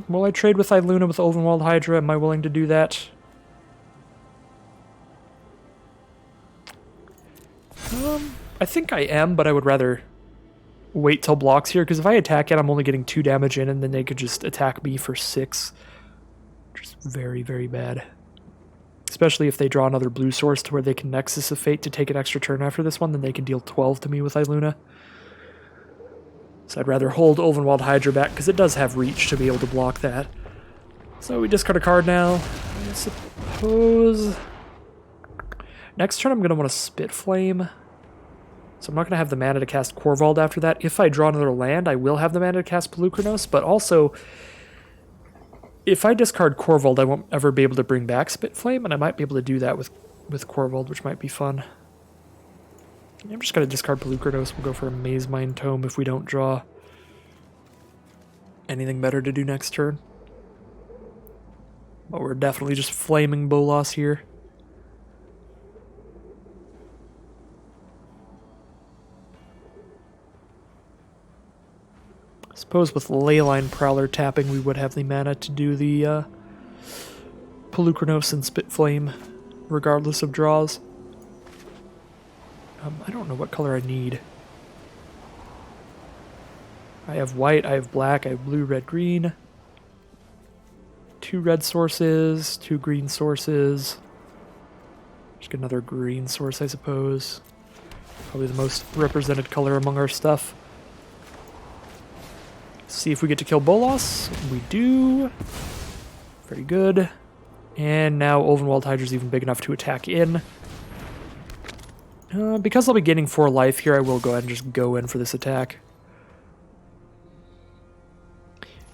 Will I trade with Iluna with Ovenwald Hydra? Am I willing to do that? I think I am, but I would rather wait till blocks here, because if I attack it, I'm only getting 2 damage in, and then they could just attack me for 6. Which is very, very bad. Especially if they draw another blue source to where they can Nexus of Fate to take an extra turn after this one, then they can deal 12 to me with Iluna. So I'd rather hold Ovenwald Hydra back, because it does have reach to be able to block that. So we discard a card now, I suppose... Next turn I'm going to want to Spit Flame. So I'm not going to have the mana to cast Corvold after that. If I draw another land, I will have the mana to cast Pelucranos, but also... If I discard Corvold, I won't ever be able to bring back Spit Flame, and I might be able to do that with Corvold, which might be fun. I'm just going to discard Pelucranos. We'll go for a Maze Mind Tome if we don't draw anything better to do next turn. But we're definitely just flaming Bolas here. I suppose with Leyline Prowler tapping, we would have the mana to do the Pelucranos and Spit Flame, regardless of draws. I don't know what color I need. I have white, I have black, I have blue, red, green. 2 red sources, 2 green sources. Just get another green source, I suppose. Probably the most represented color among our stuff. See if we get to kill Bolas. We do. Very good. And now Ulvenwald Hydra's even big enough to attack in. Because I'll be gaining 4 life here, I will go ahead and just go in for this attack.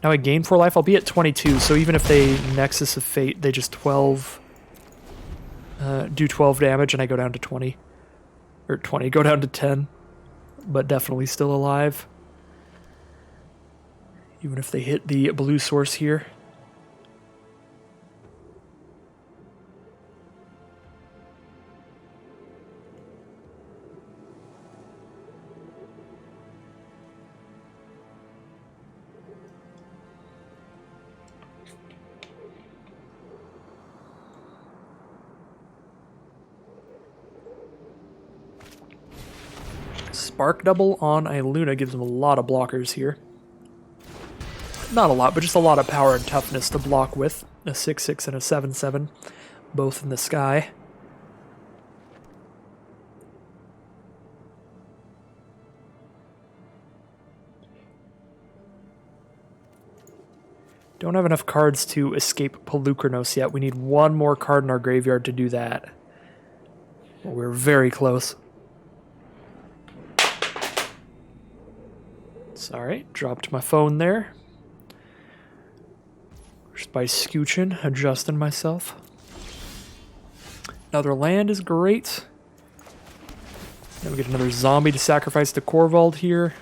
Now I gain 4 life, I'll be at 22, so even if they Nexus of Fate, they just do 12 damage and I go down to 20. Or 20, go down to 10. But definitely still alive. Even if they hit the blue source here. Spark Double on Iluna gives them a lot of blockers here. Not a lot, but just a lot of power and toughness to block with. A 6/6 and a 7/7, both in the sky. Don't have enough cards to escape Pelucranos yet. We need one more card in our graveyard to do that. Well, we're very close. Sorry, dropped my phone there. Just by scooching, adjusting myself. Another land is great. Then we get another zombie to sacrifice to Corvold here.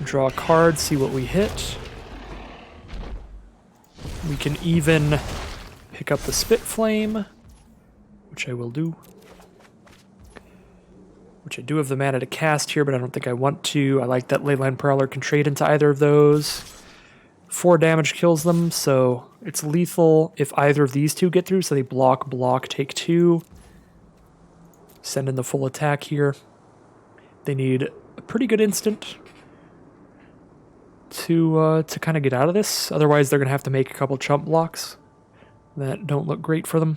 Draw a card, see what we hit. We can even pick up the Spit Flame, which I will do. Which I do have the mana to cast here, but I don't think I want to. I like that Leyline Prowler can trade into either of those. 4 damage kills them, so it's lethal if either of these two get through, so they block, take 2. Send in the full attack here. They need a pretty good instant to kind of get out of this. Otherwise, they're going to have to make a couple chump blocks that don't look great for them.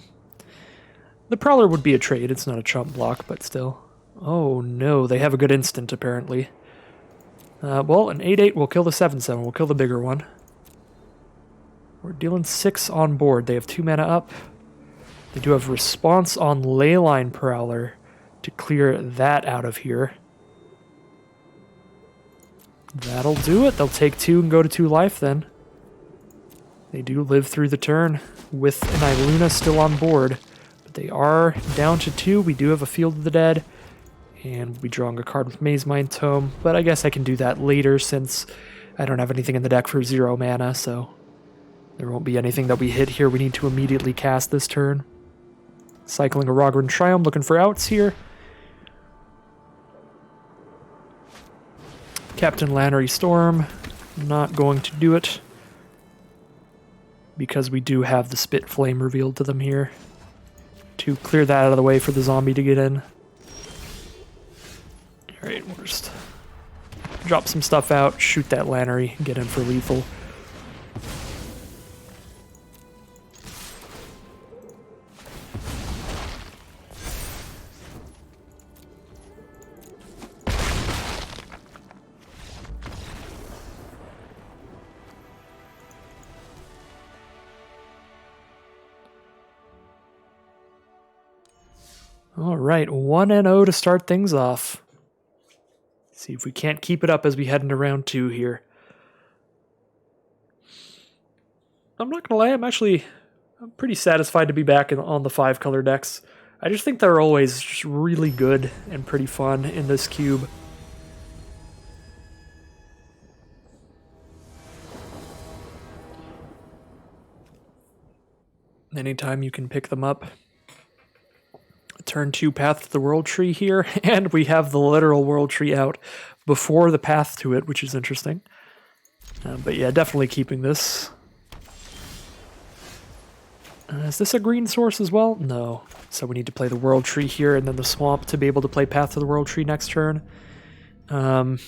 The Prowler would be a trade. It's not a chump block, but still. Oh no, they have a good instant, apparently. Well, an 8/8 will kill the 7/7. We'll kill the bigger one. We're dealing 6 on board. They have 2 mana up. They do have response on Leyline Prowler to clear that out of here. That'll do it. They'll take 2 and go to 2 life then. They do live through the turn with an Iluna still on board. But they are down to 2. We do have a Field of the Dead. And we'll be drawing a card with Maze Mind Tome. But I guess I can do that later since I don't have anything in the deck for 0 mana. So there won't be anything that we hit here. We need to immediately cast this turn. Cycling a Rogran Triumph, looking for outs here. Captain Lannery Storm, not going to do it. Because we do have the Spit Flame revealed to them here. To clear that out of the way for the zombie to get in. Alright, we'll just drop some stuff out, shoot that Lannery, and get in for lethal. All right, 1-0 to start things off. See if we can't keep it up as we head into round 2 here. I'm not gonna lie, I'm pretty satisfied to be back on the 5-color decks. I just think they're always just really good and pretty fun in this cube. Anytime you can pick them up. Turn 2 Path to the World Tree here, and we have the literal World Tree out before the path to it, which is interesting. But yeah, definitely keeping this. Is this a green source as well? No. So we need to play the World Tree here and then the Swamp to be able to play Path to the World Tree next turn. Which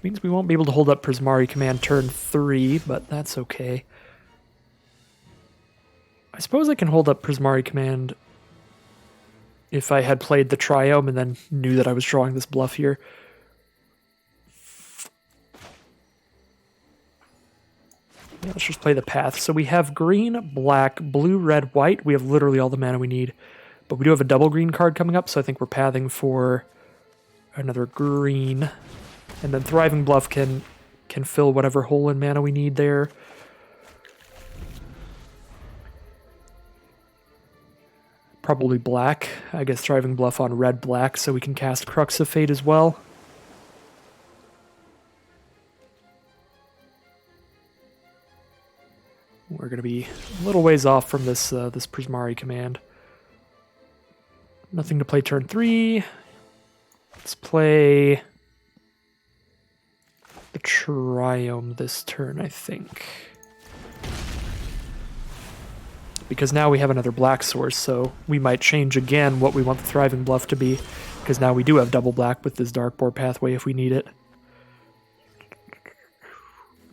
means we won't be able to hold up Prismari Command turn 3, but that's okay. I suppose I can hold up Prismari Command if I had played the Triome and then knew that I was drawing this bluff here. Yeah, let's just play the path. So we have green, black, blue, red, white. We have literally all the mana we need. But we do have a double green card coming up, so I think we're pathing for another green. And then Thriving Bluff can fill whatever hole in mana we need there. Probably black. I guess Thriving Bluff on red-black, so we can cast Crux of Fate as well. We're going to be a little ways off from this this Prismari command. Nothing to play turn 3. Let's play the Triome this turn, I think. Because now we have another black source, so we might change again what we want the Thriving Bluff to be, because now we do have double black with this Darkboard pathway if we need it.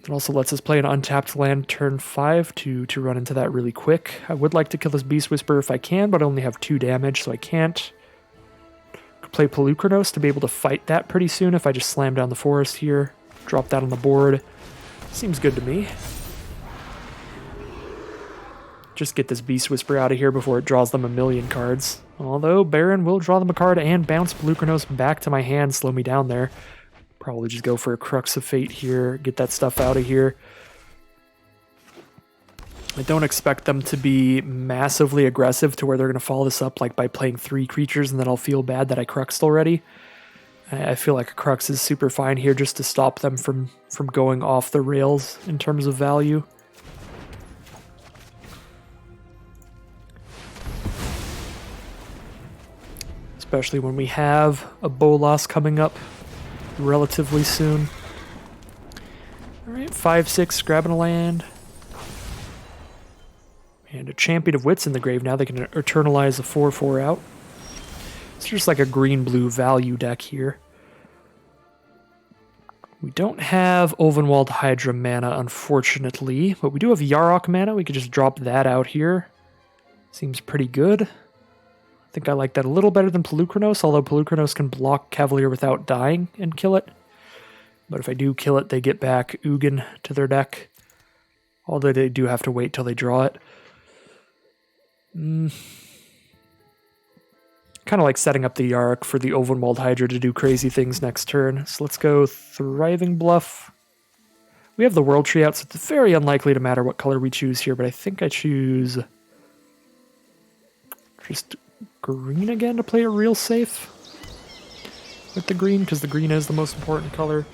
It also lets us play an untapped land turn 5 to run into that really quick. I would like to kill this Beast Whisperer if I can, but I only have 2 damage, so I can't. Could play Polukranos to be able to fight that pretty soon if I just slam down the forest here. Drop that on the board. Seems good to me. Just get this Beast Whisperer out of here before it draws them a million cards. Although Baron will draw them a card and bounce Polukranos back to my hand, slow me down there. Probably just go for a Crux of Fate here, get that stuff out of here. I don't expect them to be massively aggressive to where they're going to follow this up like by playing 3 creatures and then I'll feel bad that I Cruxed already. I feel like a Crux is super fine here just to stop them from going off the rails in terms of value. Especially when we have a Bolas coming up relatively soon. Alright, 5/6, grabbing a land. And a Champion of Wits in the grave now. They can eternalize a 4/4 out. It's just like a green-blue value deck here. We don't have Ovenwald Hydra mana, unfortunately, but we do have Yarok mana. We could just drop that out here. Seems pretty good. I think I like that a little better than Polukranos, although Polukranos can block Cavalier without dying and kill it. But if I do kill it, they get back Ugin to their deck. Although they do have to wait till they draw it. Kind of like setting up the Yarok for the Ovenwald Hydra to do crazy things next turn. So let's go Thriving Bluff. We have the World Tree out, so it's very unlikely to matter what color we choose here, but I think I choose just green again to play it real safe with the green, because the green is the most important color.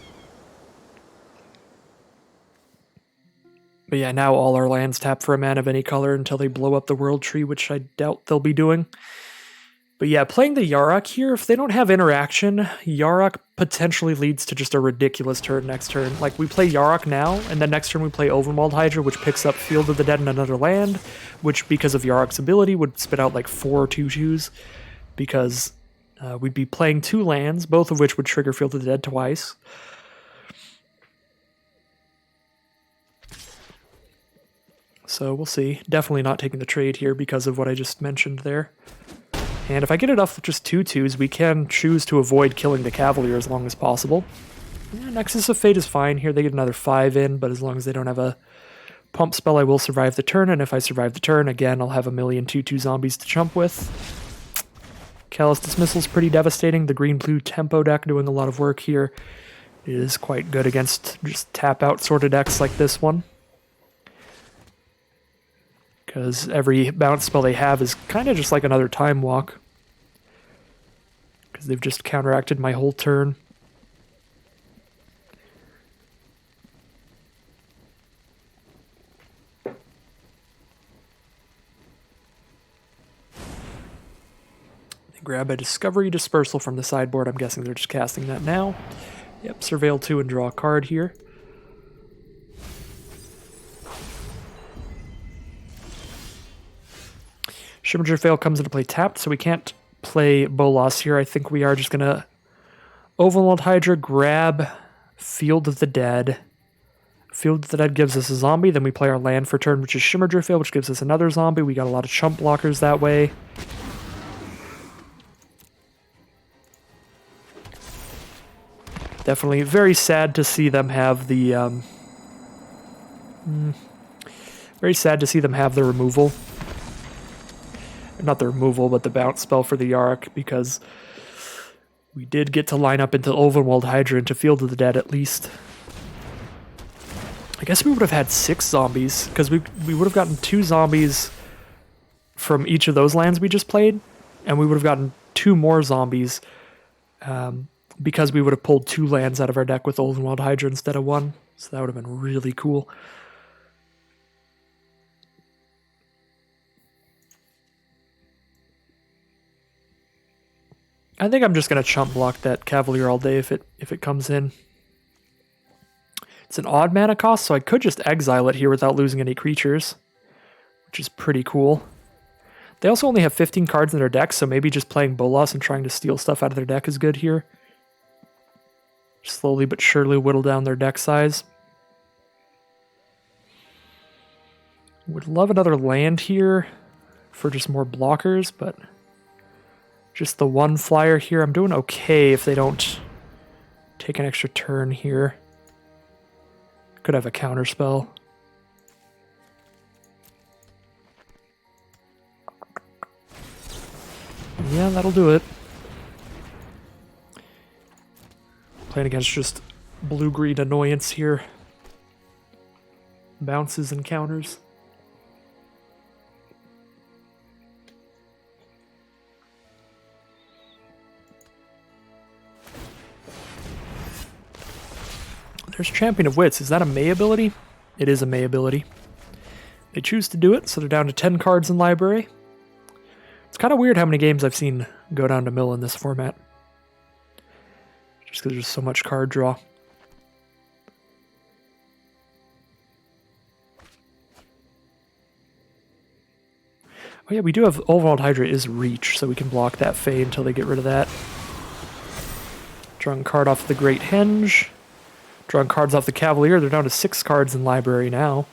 But yeah, now all our lands tap for a mana of any color until they blow up the World Tree, which I doubt they'll be doing. But yeah, playing the Yarok here, if they don't have interaction, Yarok potentially leads to just a ridiculous turn next turn. Like, we play Yarok now, and then next turn we play Ovenwald Hydra, which picks up Field of the Dead and another land, which, because of Yarok's ability, would spit out like 4 2/2s, because we'd be playing 2 lands, both of which would trigger Field of the Dead twice. So we'll see. Definitely not taking the trade here because of what I just mentioned there. And if I get it off with just 2 2s, we can choose to avoid killing the Cavalier as long as possible. Yeah, Nexus of Fate is fine here. They get another 5 in, but as long as they don't have a pump spell, I will survive the turn. And if I survive the turn, again, I'll have a million 2/2 zombies to jump with. Callous Dismissal's pretty devastating. The green-blue tempo deck doing a lot of work here. It is quite good against just tap-out sort of decks like this one. Because every bounce spell they have is kind of just like another Time Walk. Because they've just counteracted my whole turn. They grab a Discovery Dispersal from the sideboard. I'm guessing they're just casting that now. Yep, Surveil 2 and draw a card here. Shimmer Fail comes into play tapped, so we can't play Bolas here. I think we are just going to Overwhelmed Hydra, grab Field of the Dead. Field of the Dead gives us a zombie, then we play our land for turn, which is Shimmer Fail, which gives us another zombie. We got a lot of chump blockers that way. Definitely very sad to see them have the removal. Not the removal, but the bounce spell for the Yarok, because we did get to line up into Overwhelmed Hydra into Field of the Dead at least. I guess we would have had 6 zombies, because we would have gotten 2 zombies from each of those lands we just played, and we would have gotten 2 more zombies because we would have pulled 2 lands out of our deck with Overwhelmed Hydra instead of 1, so that would have been really cool. I think I'm just going to chump block that Cavalier all day if it comes in. It's an odd mana cost, so I could just exile it here without losing any creatures, which is pretty cool. They also only have 15 cards in their deck, so maybe just playing Bolas and trying to steal stuff out of their deck is good here. Slowly but surely whittle down their deck size. Would love another land here for just more blockers, but just the 1 flyer here. I'm doing okay if they don't take an extra turn here. Could have a counter spell. Yeah, that'll do it. Playing against just blue-green annoyance here. Bounces and counters. There's Champion of Wits. Is that a May ability? It is a May ability. They choose to do it, so they're down to 10 cards in library. It's kind of weird how many games I've seen go down to mill in this format. Just because there's so much card draw. Oh yeah, we do have Overwhelmed Hydra is Reach, so we can block that Fae until they get rid of that. Drawing a card off the Great Henge. Drawing cards off the Cavalier. They're down to 6 cards in library now.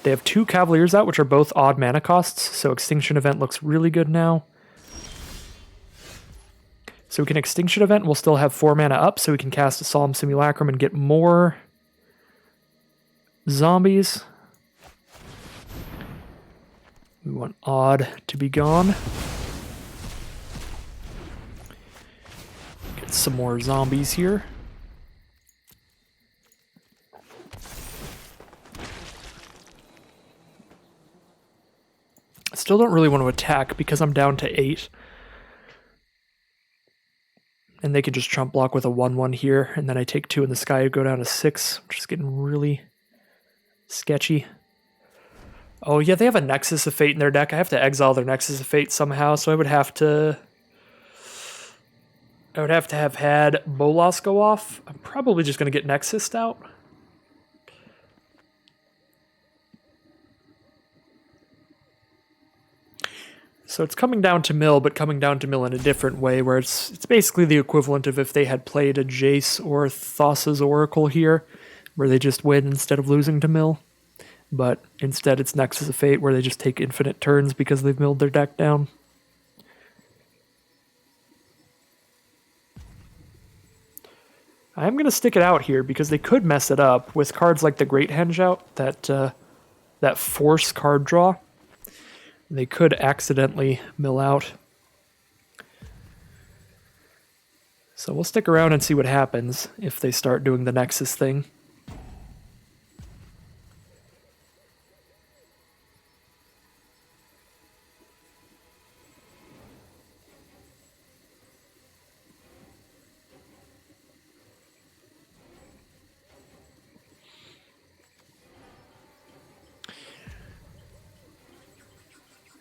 They have 2 Cavaliers out, which are both odd mana costs, so Extinction Event looks really good now. So we can Extinction Event, we'll still have 4 mana up, so we can cast a Solemn Simulacrum and get more zombies. We want Odd to be gone. Get some more zombies here. I still don't really want to attack because I'm down to 8. And they can just trump block with a 1/1 here, and then I take 2 in the sky, go down to 6, which is getting really sketchy. Oh yeah, they have a Nexus of Fate in their deck. I have to exile their Nexus of Fate somehow, so I would have to have had Bolas go off. I'm probably just going to get Nexused out. So it's coming down to mill, but coming down to mill in a different way, where it's basically the equivalent of if they had played a Jace or Thassa's Oracle here, where they just win instead of losing to mill. But instead it's Nexus of Fate, where they just take infinite turns because they've milled their deck down. I am going to stick it out here because they could mess it up with cards like the Great Henge out, that force card draw. They could accidentally mill out. So we'll stick around and see what happens if they start doing the Nexus thing.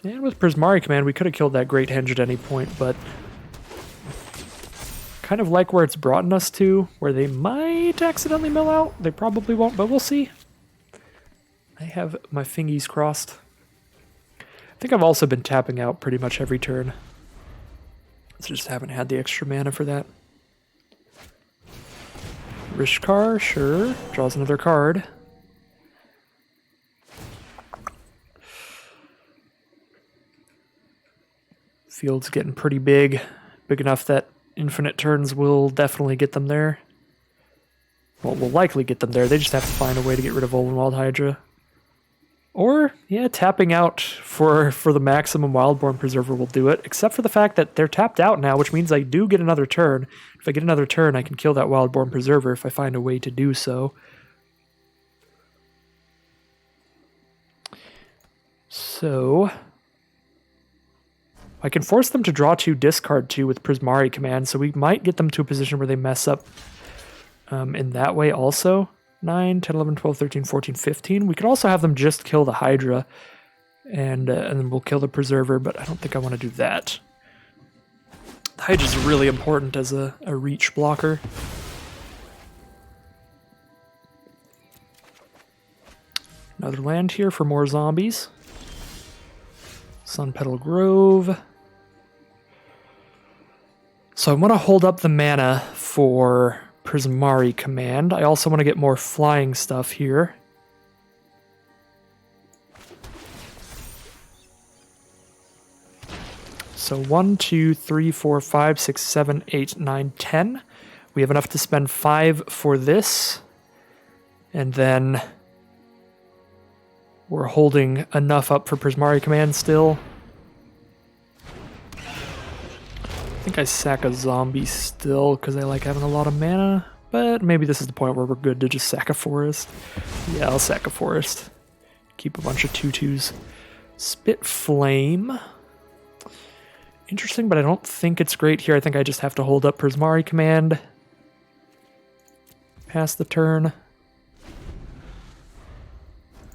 And with Prismari Command, we could have killed that Great Henge at any point, but kind of like where it's brought us to, where they might accidentally mill out. They probably won't, but we'll see. I have my fingies crossed. I think I've also been tapping out pretty much every turn. So just haven't had the extra mana for that. Rishkar, sure. Draws another card. Field's getting pretty big. Big enough that infinite turns will definitely get them there. Well, will likely get them there. They just have to find a way to get rid of Oldenwald Hydra. Or, yeah, tapping out for the maximum Wildborn Preserver will do it, except for the fact that they're tapped out now, which means I do get another turn. If I get another turn, I can kill that Wildborn Preserver if I find a way to do so. So I can force them to draw 2, discard 2 with Prismari Command, so we might get them to a position where they mess up in that way also. 9, 10, 11, 12, 13, 14, 15. We could also have them just kill the Hydra, and then we'll kill the Preserver, but I don't think I want to do that. The Hydra is really important as a reach blocker. Another land here for more zombies. Sunpetal Grove. So I want to hold up the mana for Prismari Command. I also want to get more flying stuff here. So 1, 2, 3, 4, 5, 6, 7, 8, 9, 10. We have enough to spend 5 for this. And then we're holding enough up for Prismari Command still. I think I sack a zombie still because I like having a lot of mana, but maybe this is the point where we're good to just sack a forest. Yeah, I'll sack a forest. Keep a bunch of 2/2s. Spit Flame. Interesting, but I don't think it's great here. I think I just have to hold up Prismari Command. Pass the turn.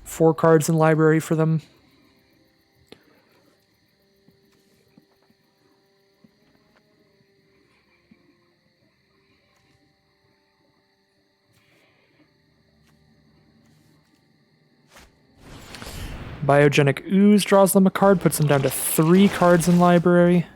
4 cards in library for them. Biogenic Ooze draws them a card, puts them down to 3 cards in library.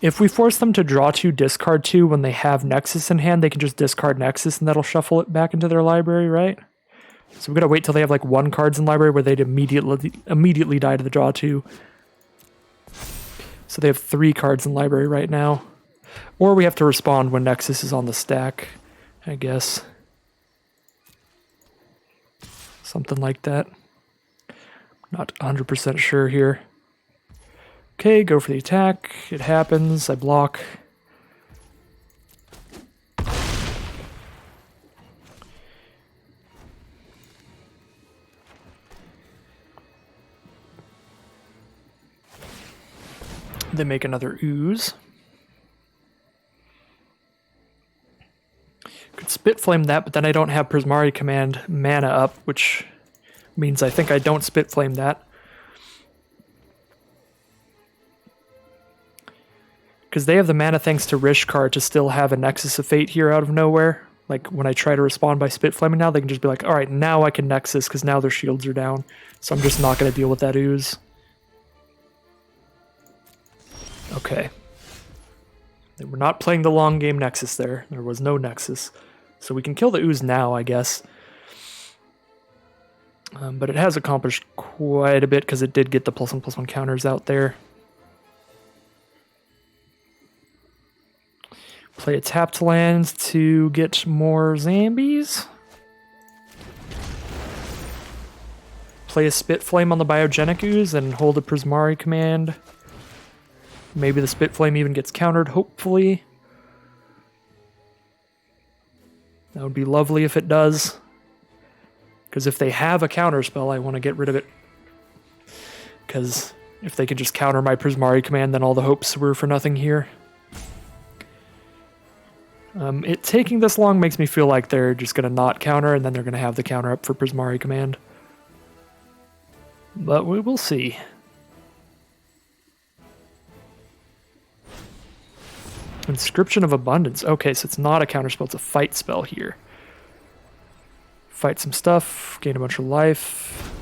If we force them to draw 2, discard 2 when they have Nexus in hand, they can just discard Nexus and that'll shuffle it back into their library, right? So we gotta wait till they have like 1 cards in library where they'd immediately die to the draw 2. So they have 3 cards in library right now. Or we have to respond when Nexus is on the stack, I guess. Something like that. Not 100% sure here. Okay, go for the attack. It happens. I block. They make another ooze. Could Spit Flame that, but then I don't have Prismari Command mana up, which means I think I don't Spit Flame that. Because they have the mana thanks to Rishkar to still have a Nexus of Fate here out of nowhere. Like, when I try to respond by Spit Flaming now, they can just be like, alright, now I can Nexus, because now their shields are down. So I'm just not going to deal with that ooze. Okay. They were not playing the long game Nexus there. There was no Nexus. So we can kill the ooze now, I guess. But it has accomplished quite a bit, because it did get the +1/+1 counters out there. Play a tapped land to get more zombies. play a Spit Flame on the Biogenic Ooze and hold a Prismari command. Maybe the Spit Flame even gets countered, hopefully. That would be lovely if it does. Because if they have a counter spell, I want to get rid of it. Because if they could just counter my Prismari command, then all the hopes were for nothing here. It taking this long makes me feel like they're just going to not counter, and then they're going to have the counter up for Prismari command. But we will see. Inscription of Abundance. Okay, so it's not a counterspell, it's a fight spell here. Fight some stuff, gain a bunch of life.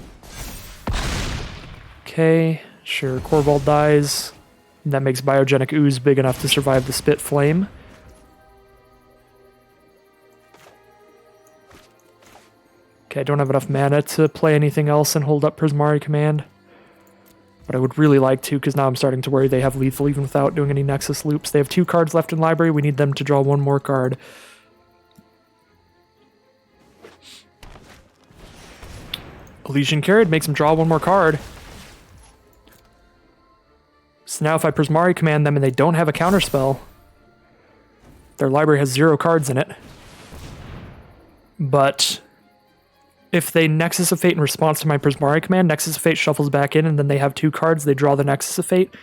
Okay, sure, Corval dies. That makes Biogenic Ooze big enough to survive the Spit Flame. Okay, I don't have enough mana to play anything else and hold up Prismari command. But I would really like to, because now I'm starting to worry they have lethal even without doing any Nexus loops. They have 2 cards left in library. We need them to draw 1 more card. Elysian Carried makes them draw 1 more card. So now if I Prismari command them and they don't have a counterspell, their library has 0 cards in it. But if they Nexus of Fate in response to my Prismari command, Nexus of Fate shuffles back in, and then they have 2 cards. They draw the Nexus of Fate.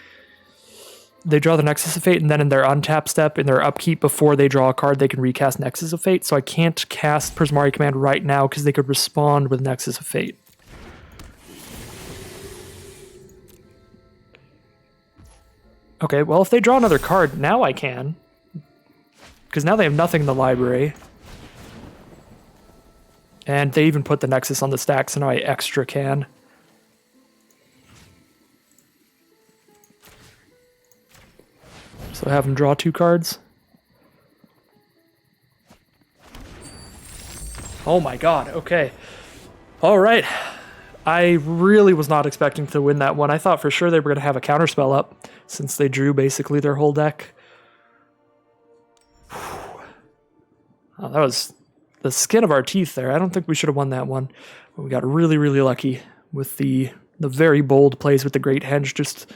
They draw the Nexus of Fate, and then in their untap step, in their upkeep, before they draw a card, they can recast Nexus of Fate. So I can't cast Prismari command right now because they could respond with Nexus of Fate. Okay, well, if they draw another card, now I can. Because now they have nothing in the library. And they even put the Nexus on the stack, so now I extra can. So have them draw 2 cards. Oh my god, okay. Alright. I really was not expecting to win that one. I thought for sure they were going to have a counterspell up, since they drew basically their whole deck. Oh, that was the skin of our teeth there. I don't think we should have won that one. But we got really, really lucky with the very bold plays with the Great Henge, just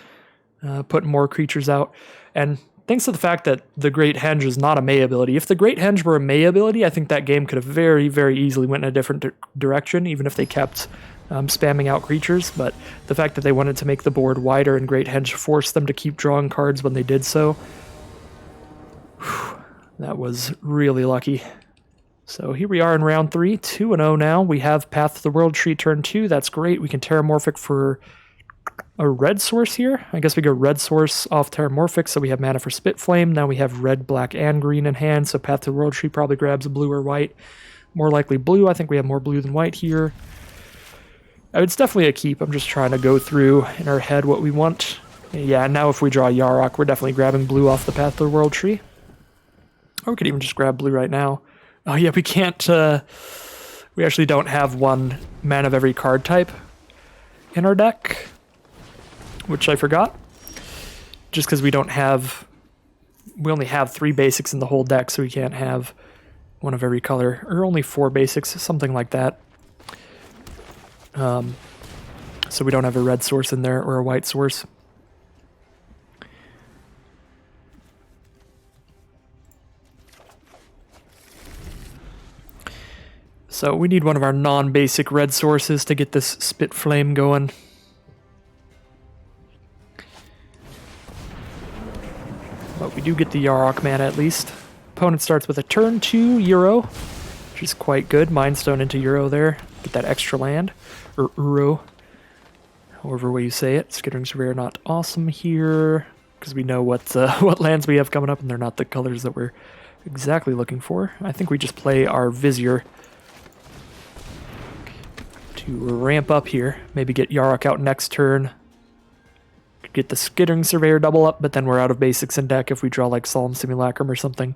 putting more creatures out. And thanks to the fact that the Great Henge is not a May ability. If the Great Henge were a May ability, I think that game could have very, very easily went in a different direction, even if they kept spamming out creatures. But the fact that they wanted to make the board wider and Great Henge forced them to keep drawing cards when they did so, that was really lucky. So here we are in round 3, 2-0 now. We have Path to the World Tree turn 2. That's great. We can Terramorphic for a red source here. I guess we go red source off Terramorphic, so we have mana for Spit Flame. Now we have red, black, and green in hand, so Path to the World Tree probably grabs a blue or white. More likely blue. I think we have more blue than white here. It's definitely a keep. I'm just trying to go through in our head what we want. Yeah, now if we draw Yarok, we're definitely grabbing blue off the Path to the World Tree. Or we could even just grab blue right now. Oh yeah, we can't, we actually don't have 1 mana of every card type in our deck, which I forgot. Just because we only have 3 basics in the whole deck, so we can't have 1 of every color, or only 4 basics, something like that. So we don't have a red source in there, or a white source. So we need one of our non-basic red sources to get this Spit Flame going. But we do get the Yarok mana at least. Opponent starts with a turn 2 Euro, which is quite good. Mind Stone into Euro there. Get that extra land. Or Uro. However way you say it. Skittering Surveyor not awesome here, because we know what lands we have coming up, and they're not the colors that we're exactly looking for. I think we just play our Vizier to ramp up here. Maybe get Yarok out next turn. Could get the Skittering Surveyor double up, but then we're out of basics in deck if we draw like Solemn Simulacrum or something.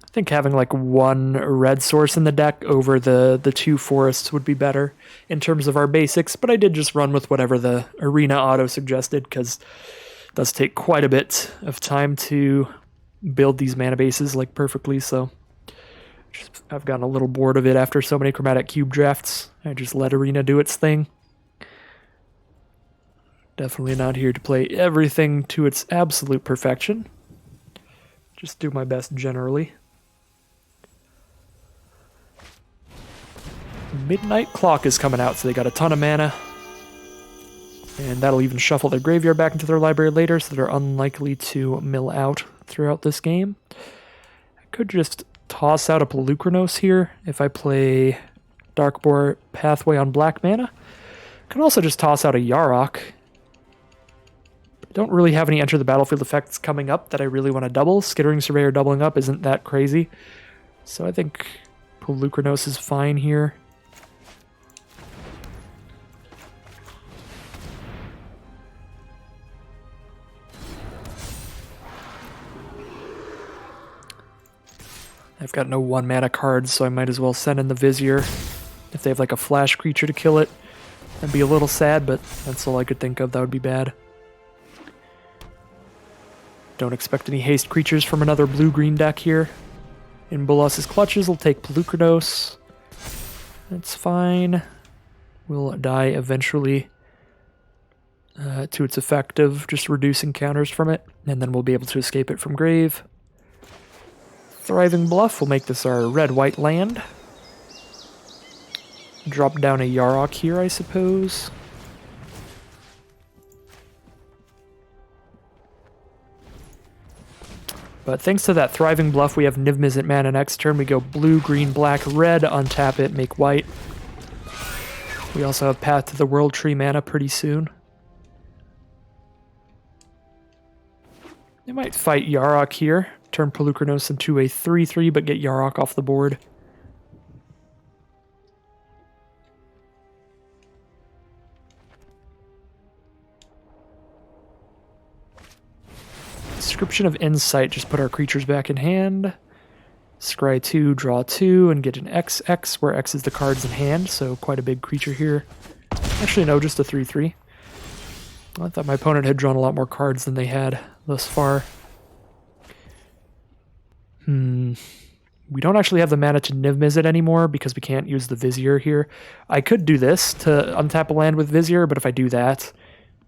I think having like 1 red source in the deck over the 2 forests would be better in terms of our basics, but I did just run with whatever the Arena auto suggested, because it does take quite a bit of time to build these mana bases like perfectly, so I've gotten a little bored of it after so many Chromatic Cube drafts. I just let Arena do its thing. Definitely not here to play everything to its absolute perfection. Just do my best generally. Midnight Clock is coming out, so they got a ton of mana. And that'll even shuffle their graveyard back into their library later, so they're unlikely to mill out throughout this game. I could just toss out a Pelucranos here if I play Darkboar Pathway on black mana. I can also just toss out a Yarok. Don't really have any enter the battlefield effects coming up that I really want to double. Skittering Surveyor doubling up isn't that crazy. So I think Pelucranos is fine here. I've got no 1-mana cards, so I might as well send in the Vizier. If they have like a flash creature to kill it, I'd be a little sad, but that's all I could think of. That would be bad. Don't expect any haste creatures from another blue-green deck here. In Bolas's clutches, we'll take Pelucranos. That's fine. We'll die eventually to its effect of just reducing counters from it, and then we'll be able to escape it from grave. Thriving Bluff will make this our red-white land. Drop down a Yarok here, I suppose. But thanks to that Thriving Bluff, we have Niv Mizzet mana next turn. We go blue, green, black, red, untap it, make white. We also have Path to the World Tree mana pretty soon. They might fight Yarok here. Turn Pelucranos into a 3/3, but get Yarok off the board. Description of Insight, just put our creatures back in hand. Scry 2, draw 2, and get an XX, where X is the cards in hand, so quite a big creature here. Actually, no, just a 3/3. I thought my opponent had drawn a lot more cards than they had thus far. We don't actually have the mana to Niv Mizzet anymore because we can't use the Vizier here. I could do this to untap a land with Vizier, but if I do that,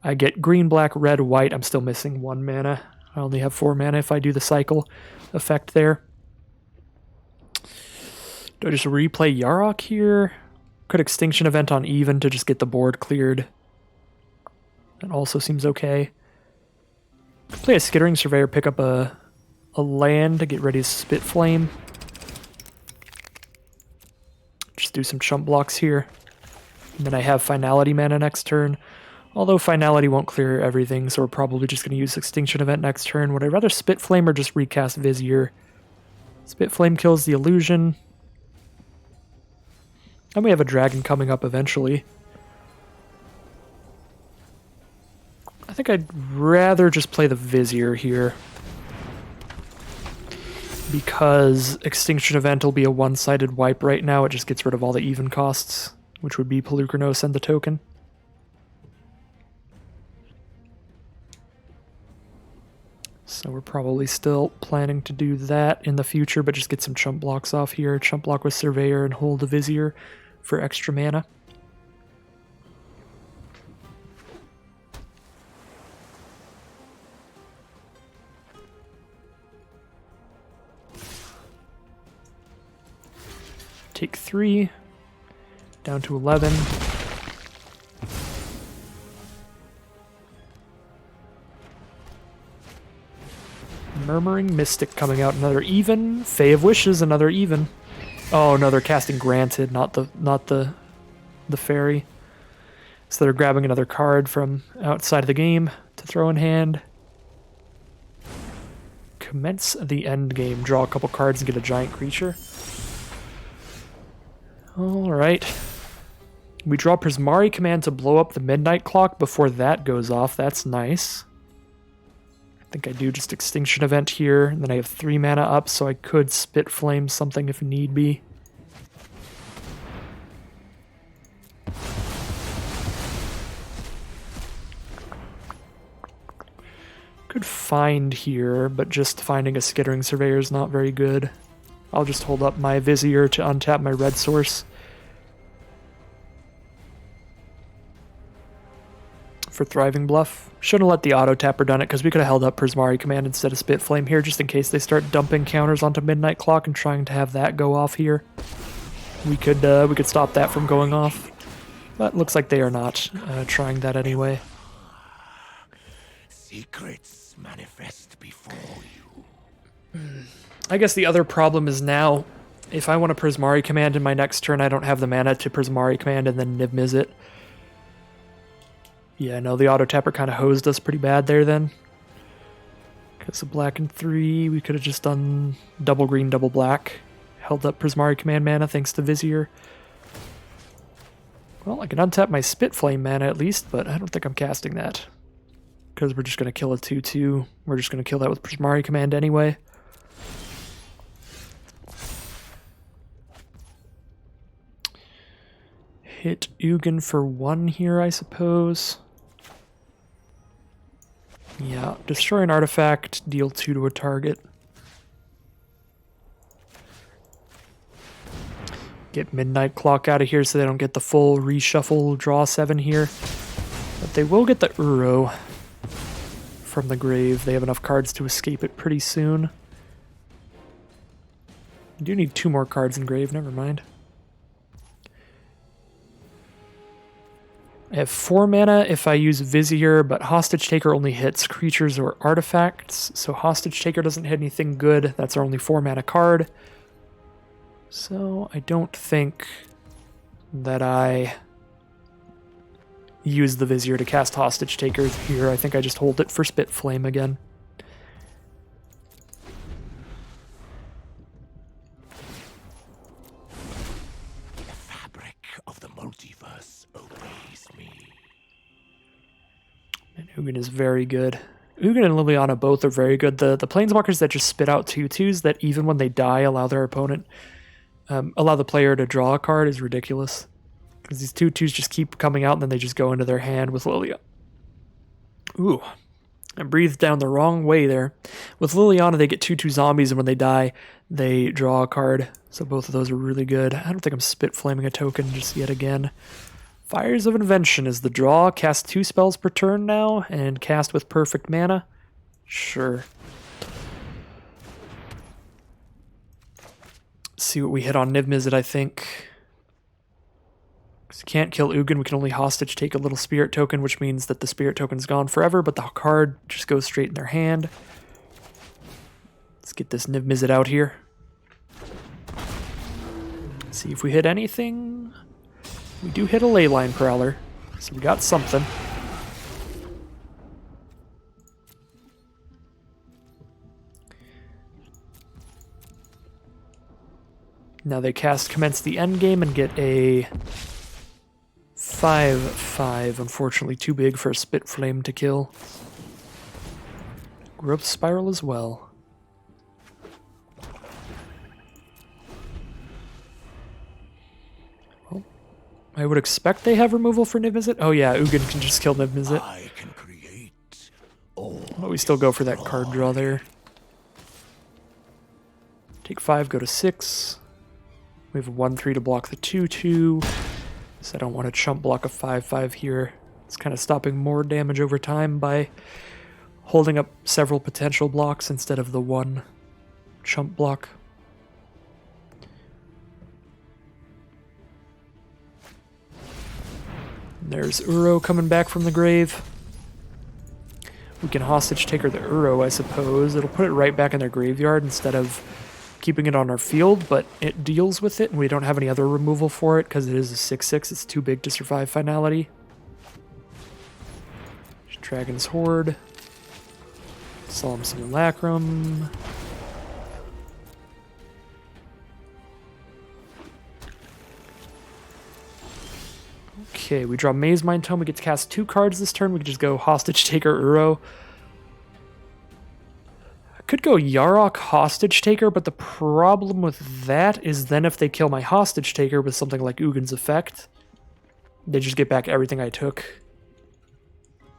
I get green, black, red, white. I'm still missing 1 mana. I only have 4 mana if I do the cycle effect there. Do I just replay Yarok here? Could Extinction Event on even to just get the board cleared. That also seems okay. Could play a Skittering Surveyor, pick up a land to get ready to Spit Flame. Just do some chump blocks here. And then I have Finality mana next turn. Although Finality won't clear everything, so we're probably just going to use Extinction Event next turn. Would I rather Spit Flame or just recast Vizier? Spit Flame kills the illusion. And we have a dragon coming up eventually. I think I'd rather just play the Vizier here. Because Extinction Event will be a one-sided wipe right now. It just gets rid of all the even costs, which would be Pelucranos and the token. So we're probably still planning to do that in the future, but just get some chump blocks off here. Chump block with Surveyor and hold the Vizier for extra mana. Take 3, down to 11. Murmuring Mystic coming out, another even. Fae of Wishes, another even. Oh no, they're casting Granted, not the fairy. So they're grabbing another card from outside of the game to throw in hand. Commence the end game. Draw a couple cards and get a giant creature. Alright. We draw Prismari Command to blow up the Midnight Clock before that goes off. That's nice. I think I do just Extinction Event here, and then I have 3 mana up, so I could Spit Flame something if need be. Could find here, but just finding a Skittering Surveyor is not very good. I'll just hold up my Vizier to untap my red source. For Thriving Bluff. Shouldn't have let the auto tapper done it because we could have held up Prismari Command instead of Spit Flame here just in case they start dumping counters onto Midnight Clock and trying to have that go off here. We could stop that from going off. But looks like they are not trying that anyway. Secrets manifest before you. I guess the other problem is now, if I want to Prismari Command in my next turn, I don't have the mana to Prismari Command and then Niv Mizzet. Yeah, no, the auto tapper kind of hosed us pretty bad there then. Because of black and 3, we could have just done double green, double black. Held up Prismari Command mana thanks to Vizier. Well, I can untap my Spit Flame mana at least, but I don't think I'm casting that. Because we're just going to kill a 2-2. We're just going to kill that with Prismari Command anyway. Hit Ugin for 1 here, I suppose. Yeah, destroy an artifact, deal 2 to a target. Get Midnight Clock out of here so they don't get the full reshuffle draw 7 here. But they will get the Uro from the grave. They have enough cards to escape it pretty soon. I do need 2 more cards in grave, never mind. I have 4 mana if I use Vizier, but Hostage Taker only hits creatures or artifacts, so Hostage Taker doesn't hit anything good. That's our only 4 mana card. So I don't think that I use the Vizier to cast Hostage Taker here. I think I just hold it for Spit Flame again. The fabric of the multiverse obeys me. And Ugin is very good. Ugin and Liliana both are very good. The planeswalkers that just spit out 2/2s that even when they die allow their opponent, allow the player to draw a card is ridiculous. Because these 2/2s just keep coming out and then they just go into their hand with Liliana. Ooh, I breathed down the wrong way there. With Liliana they get 2/2 zombies and when they die they draw a card. So both of those are really good. I don't think I'm Spit Flaming a token just yet again. Fires of Invention is the draw. Cast 2 spells per turn now, and cast with perfect mana. Sure. Let's see what we hit on Niv Mizzet, I think. Because we can't kill Ugin, we can only hostage take a little spirit token, which means that the spirit token's gone forever, but the card just goes straight in their hand. Let's get this Niv Mizzet out here. See if we hit anything. We do hit a Leyline Prowler, so we got something. Now they cast Commence the Endgame and get a 5/5, unfortunately too big for a Spit Flame to kill. Growth Spiral as well. I would expect they have removal for Niv Mizzet. Oh yeah, Ugin can just kill Niv Mizzet. I can create But we still go for that card draw there. Take 5, go to 6. We have a 1/3 to block the 2/2. So I don't want to chump block a 5/5 here. It's kind of stopping more damage over time by holding up several potential blocks instead of the one chump block. There's Uro coming back from the grave. We can hostage take her the Uro, I suppose. It'll put it right back in their graveyard instead of keeping it on our field, but it deals with it, and we don't have any other removal for it because it is a 6/6. It's too big to survive finality. Dragon's Horde. Solemn Simulacrum. Okay, we draw Maze Mind Tome. We get to cast 2 cards this turn. We can just go Hostage Taker Uro. I could go Yarok Hostage Taker, but the problem with that is then if they kill my Hostage Taker with something like Ugin's Effect, they just get back everything I took.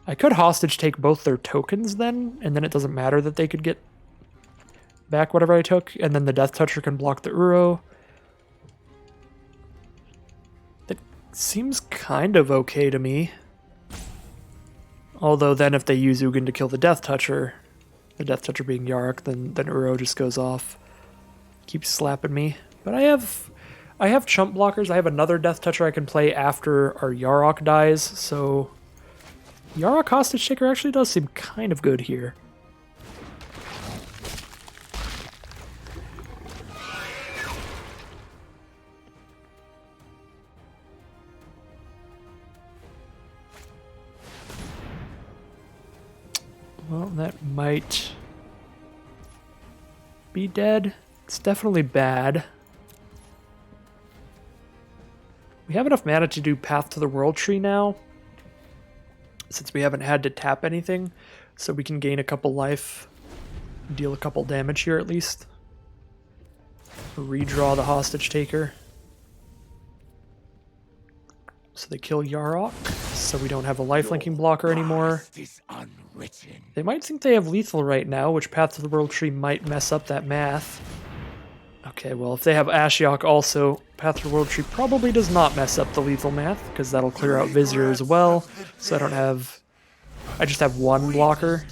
I could Hostage Take both their tokens then, and then it doesn't matter that they could get back whatever I took, and then the Death Toucher can block the Uro. That seems kind of okay to me. Although then if they use Ugin to kill the Death Toucher being Yarok, then Uro just goes off. Keeps slapping me. But I have chump blockers. I have another Death Toucher I can play after our Yarok dies, so Yarok Hostage Taker actually does seem kind of good here. Well, that might be dead. It's definitely bad. We have enough mana to do Path to the World Tree now, since we haven't had to tap anything, so we can gain a couple life, deal a couple damage here at least. Redraw the Hostage Taker. So they kill Yarok, so we don't have a lifelinking blocker anymore. They might think they have lethal right now, which Path to the World Tree might mess up that math. Okay, well, if they have Ashiok also, Path to the World Tree probably does not mess up the lethal math, because that'll clear out Vizier as well, so I just have one blocker.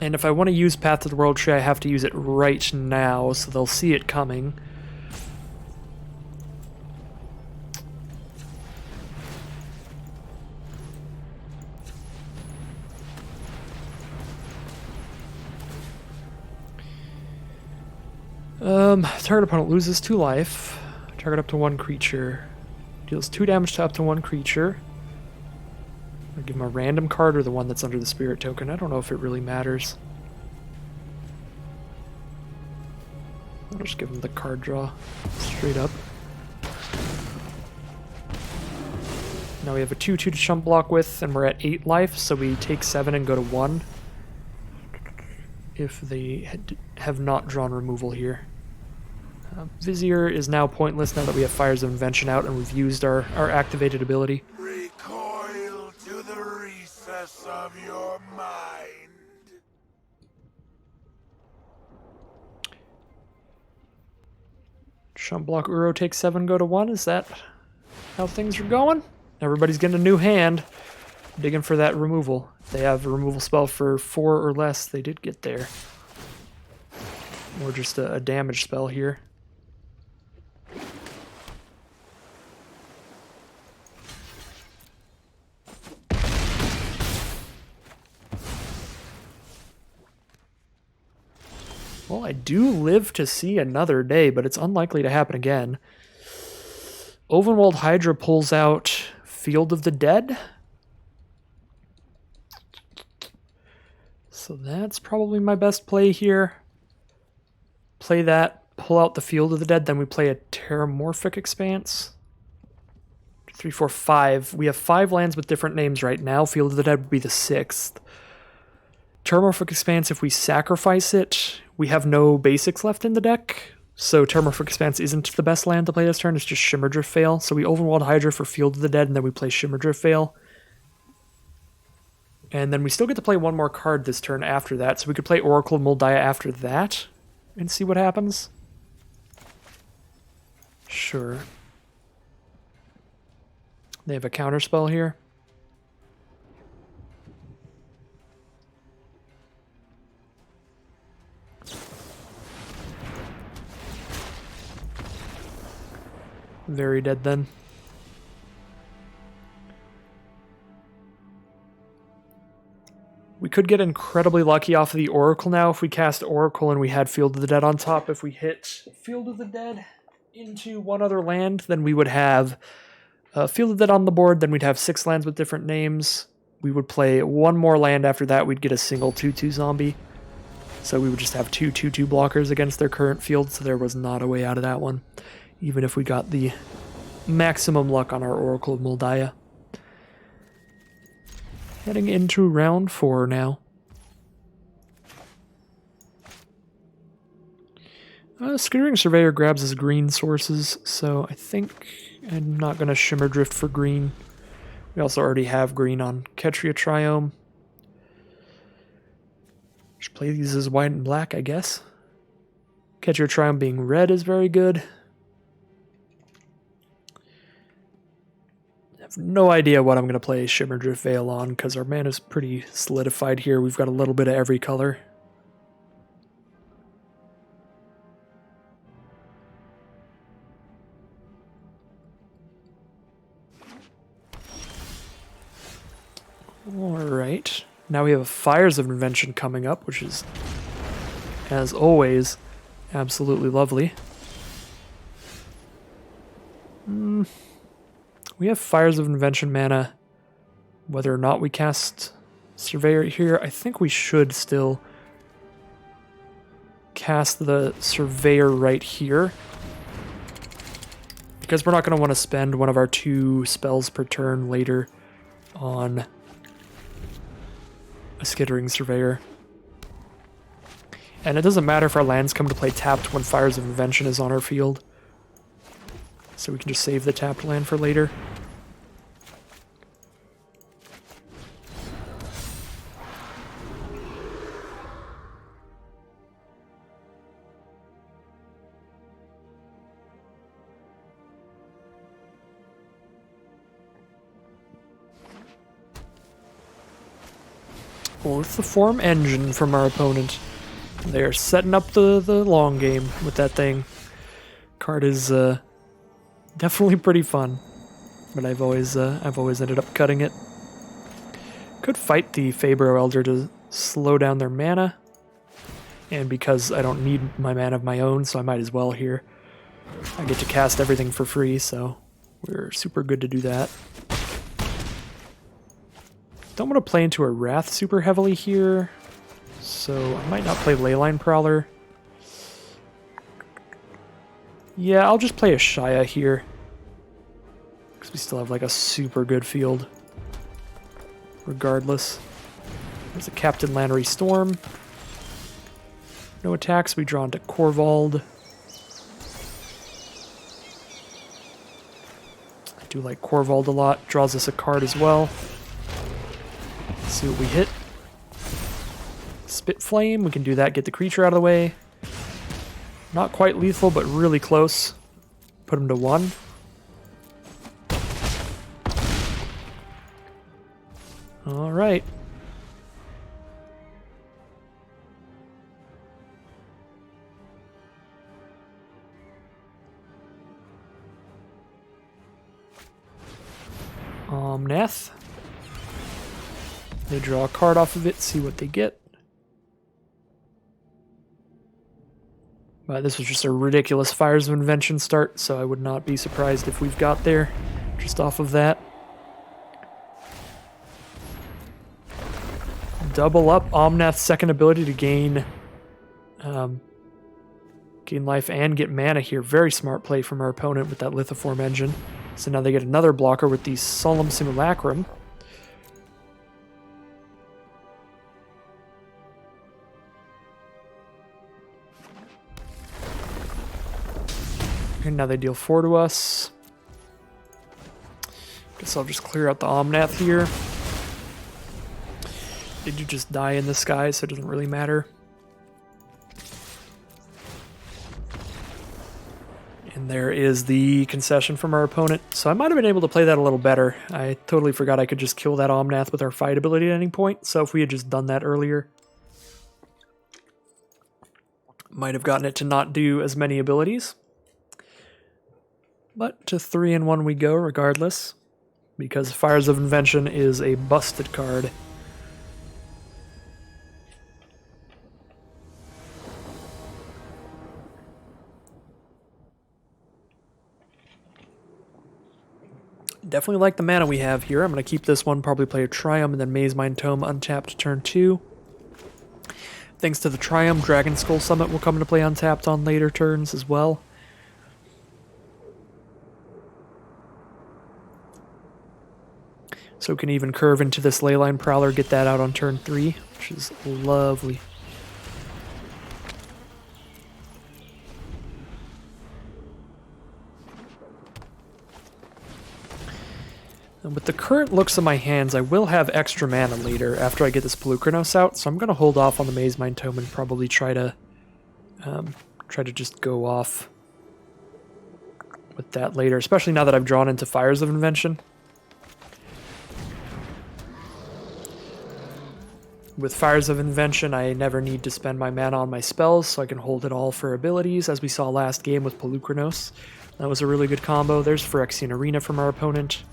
And if I want to use Path to the World Tree, I have to use it right now, so they'll see it coming. Target opponent loses 2 life. Target up to 1 creature. Deals 2 damage to up to 1 creature. I'll give him a random card or the one that's under the spirit token. I don't know if it really matters. I'll just give him the card draw straight up. Now we have a 2/2 to chump block with, and we're at 8 life, so we take 7 and go to 1. If they have not drawn removal here. Vizier is now pointless now that we have Fires of Invention out and we've used our activated ability. Recoil to the recess of your mind. Chump block Uro takes 7, go to 1. Is that how things are going? Everybody's getting a new hand. Digging for that removal. If they have a removal spell for 4 or less, they did get there. Or just a damage spell here. Well, I do live to see another day, but it's unlikely to happen again. Ovenwald Hydra pulls out Field of the Dead. So that's probably my best play here. Play that, pull out the Field of the Dead, then we play a Terramorphic Expanse. 3, 4, 5. We have 5 lands with different names right now. Field of the Dead would be the 6th. Terramorphic Expanse, if we sacrifice it, we have no basics left in the deck. So Terramorphic Expanse isn't the best land to play this turn, it's just Shimmerdrift Veil. So we Ovenwald Hydra for Field of the Dead, and then we play Shimmerdrift Veil. And then we still get to play one more card this turn after that, so we could play Oracle of Moldiah after that and see what happens. Sure. They have a counterspell here. Very dead then. We could get incredibly lucky off of the Oracle now if we cast Oracle and we had Field of the Dead on top. If we hit Field of the Dead into one other land, then we would have Field of the Dead on the board, then we'd have 6 lands with different names. We would play one more land after that, we'd get a single 2/2 zombie. So we would just have 2 2/2 blockers against their current field, so there was not a way out of that one. Even if we got the maximum luck on our Oracle of Moldiah. Heading into round 4 now. Skittering Surveyor grabs his green sources, so I think I'm not going to Shimmer Drift for green. We also already have green on Ketria Triome. Should play these as white and black, I guess. Catch Your Triumph being red is very good. I have no idea what I'm going to play Shimmer Drift Veil on, because our mana is pretty solidified here. We've got a little bit of every color. Alright, now we have Fires of Invention coming up, which is, as always, absolutely lovely. We have Fires of Invention mana. Whether or not we cast Surveyor here, I think we should still cast the Surveyor right here, because we're not going to want to spend one of our 2 spells per turn later on a Skittering Surveyor. And it doesn't matter if our lands come to play tapped when Fires of Invention is on our field. So we can just save the tapped land for later. Orthoform Engine from our opponent. They're setting up the long game with that thing. Card is definitely pretty fun, but I've always ended up cutting it. Could fight the Fabro Elder to slow down their mana, and because I don't need my mana of my own, so I might as well here. I get to cast everything for free, so we're super good to do that. Don't want to play into a Wrath super heavily here, so I might not play Leyline Prowler. Yeah, I'll just play a Shia here, because we still have like a super good field regardless. There's a Captain Lannery Storm. No attacks, we draw into Corvald. I do like Corvald a lot, draws us a card as well. Let's see what we hit. Spit Flame, we can do that, get the creature out of the way. Not quite lethal, but really close. Put him to 1. Alright. Omnath. They draw a card off of it, see what they get. But this was just a ridiculous Fires of Invention start, so I would not be surprised if we've got there just off of that. Double up Omnath's second ability to gain life and get mana here. Very smart play from our opponent with that Lithoform Engine. So now they get another blocker with the Solemn Simulacrum. And now they deal 4 to us. Guess I'll just clear out the Omnath here. They do just die in the sky, so it doesn't really matter. And there is the concession from our opponent. So I might have been able to play that a little better. I totally forgot I could just kill that Omnath with our fight ability at any point. So if we had just done that earlier, might have gotten it to not do as many abilities. But to 3-1 we go regardless, because Fires of Invention is a busted card. Definitely like the mana we have here. I'm going to keep this one, probably play a Triumph and then Maze Mind Tome untapped turn 2. Thanks to the Triumph, Dragon Skull Summit will come into play untapped on later turns as well. So we can even curve into this Leyline Prowler, get that out on turn 3, which is lovely. And with the current looks of my hands, I will have extra mana later after I get this Pelucranos out, so I'm going to hold off on the Maze Mind Tome and probably try to just go off with that later, especially now that I've drawn into Fires of Invention. With Fires of Invention, I never need to spend my mana on my spells, so I can hold it all for abilities, as we saw last game with Pelucranos. That was a really good combo. There's Phyrexian Arena from our opponent.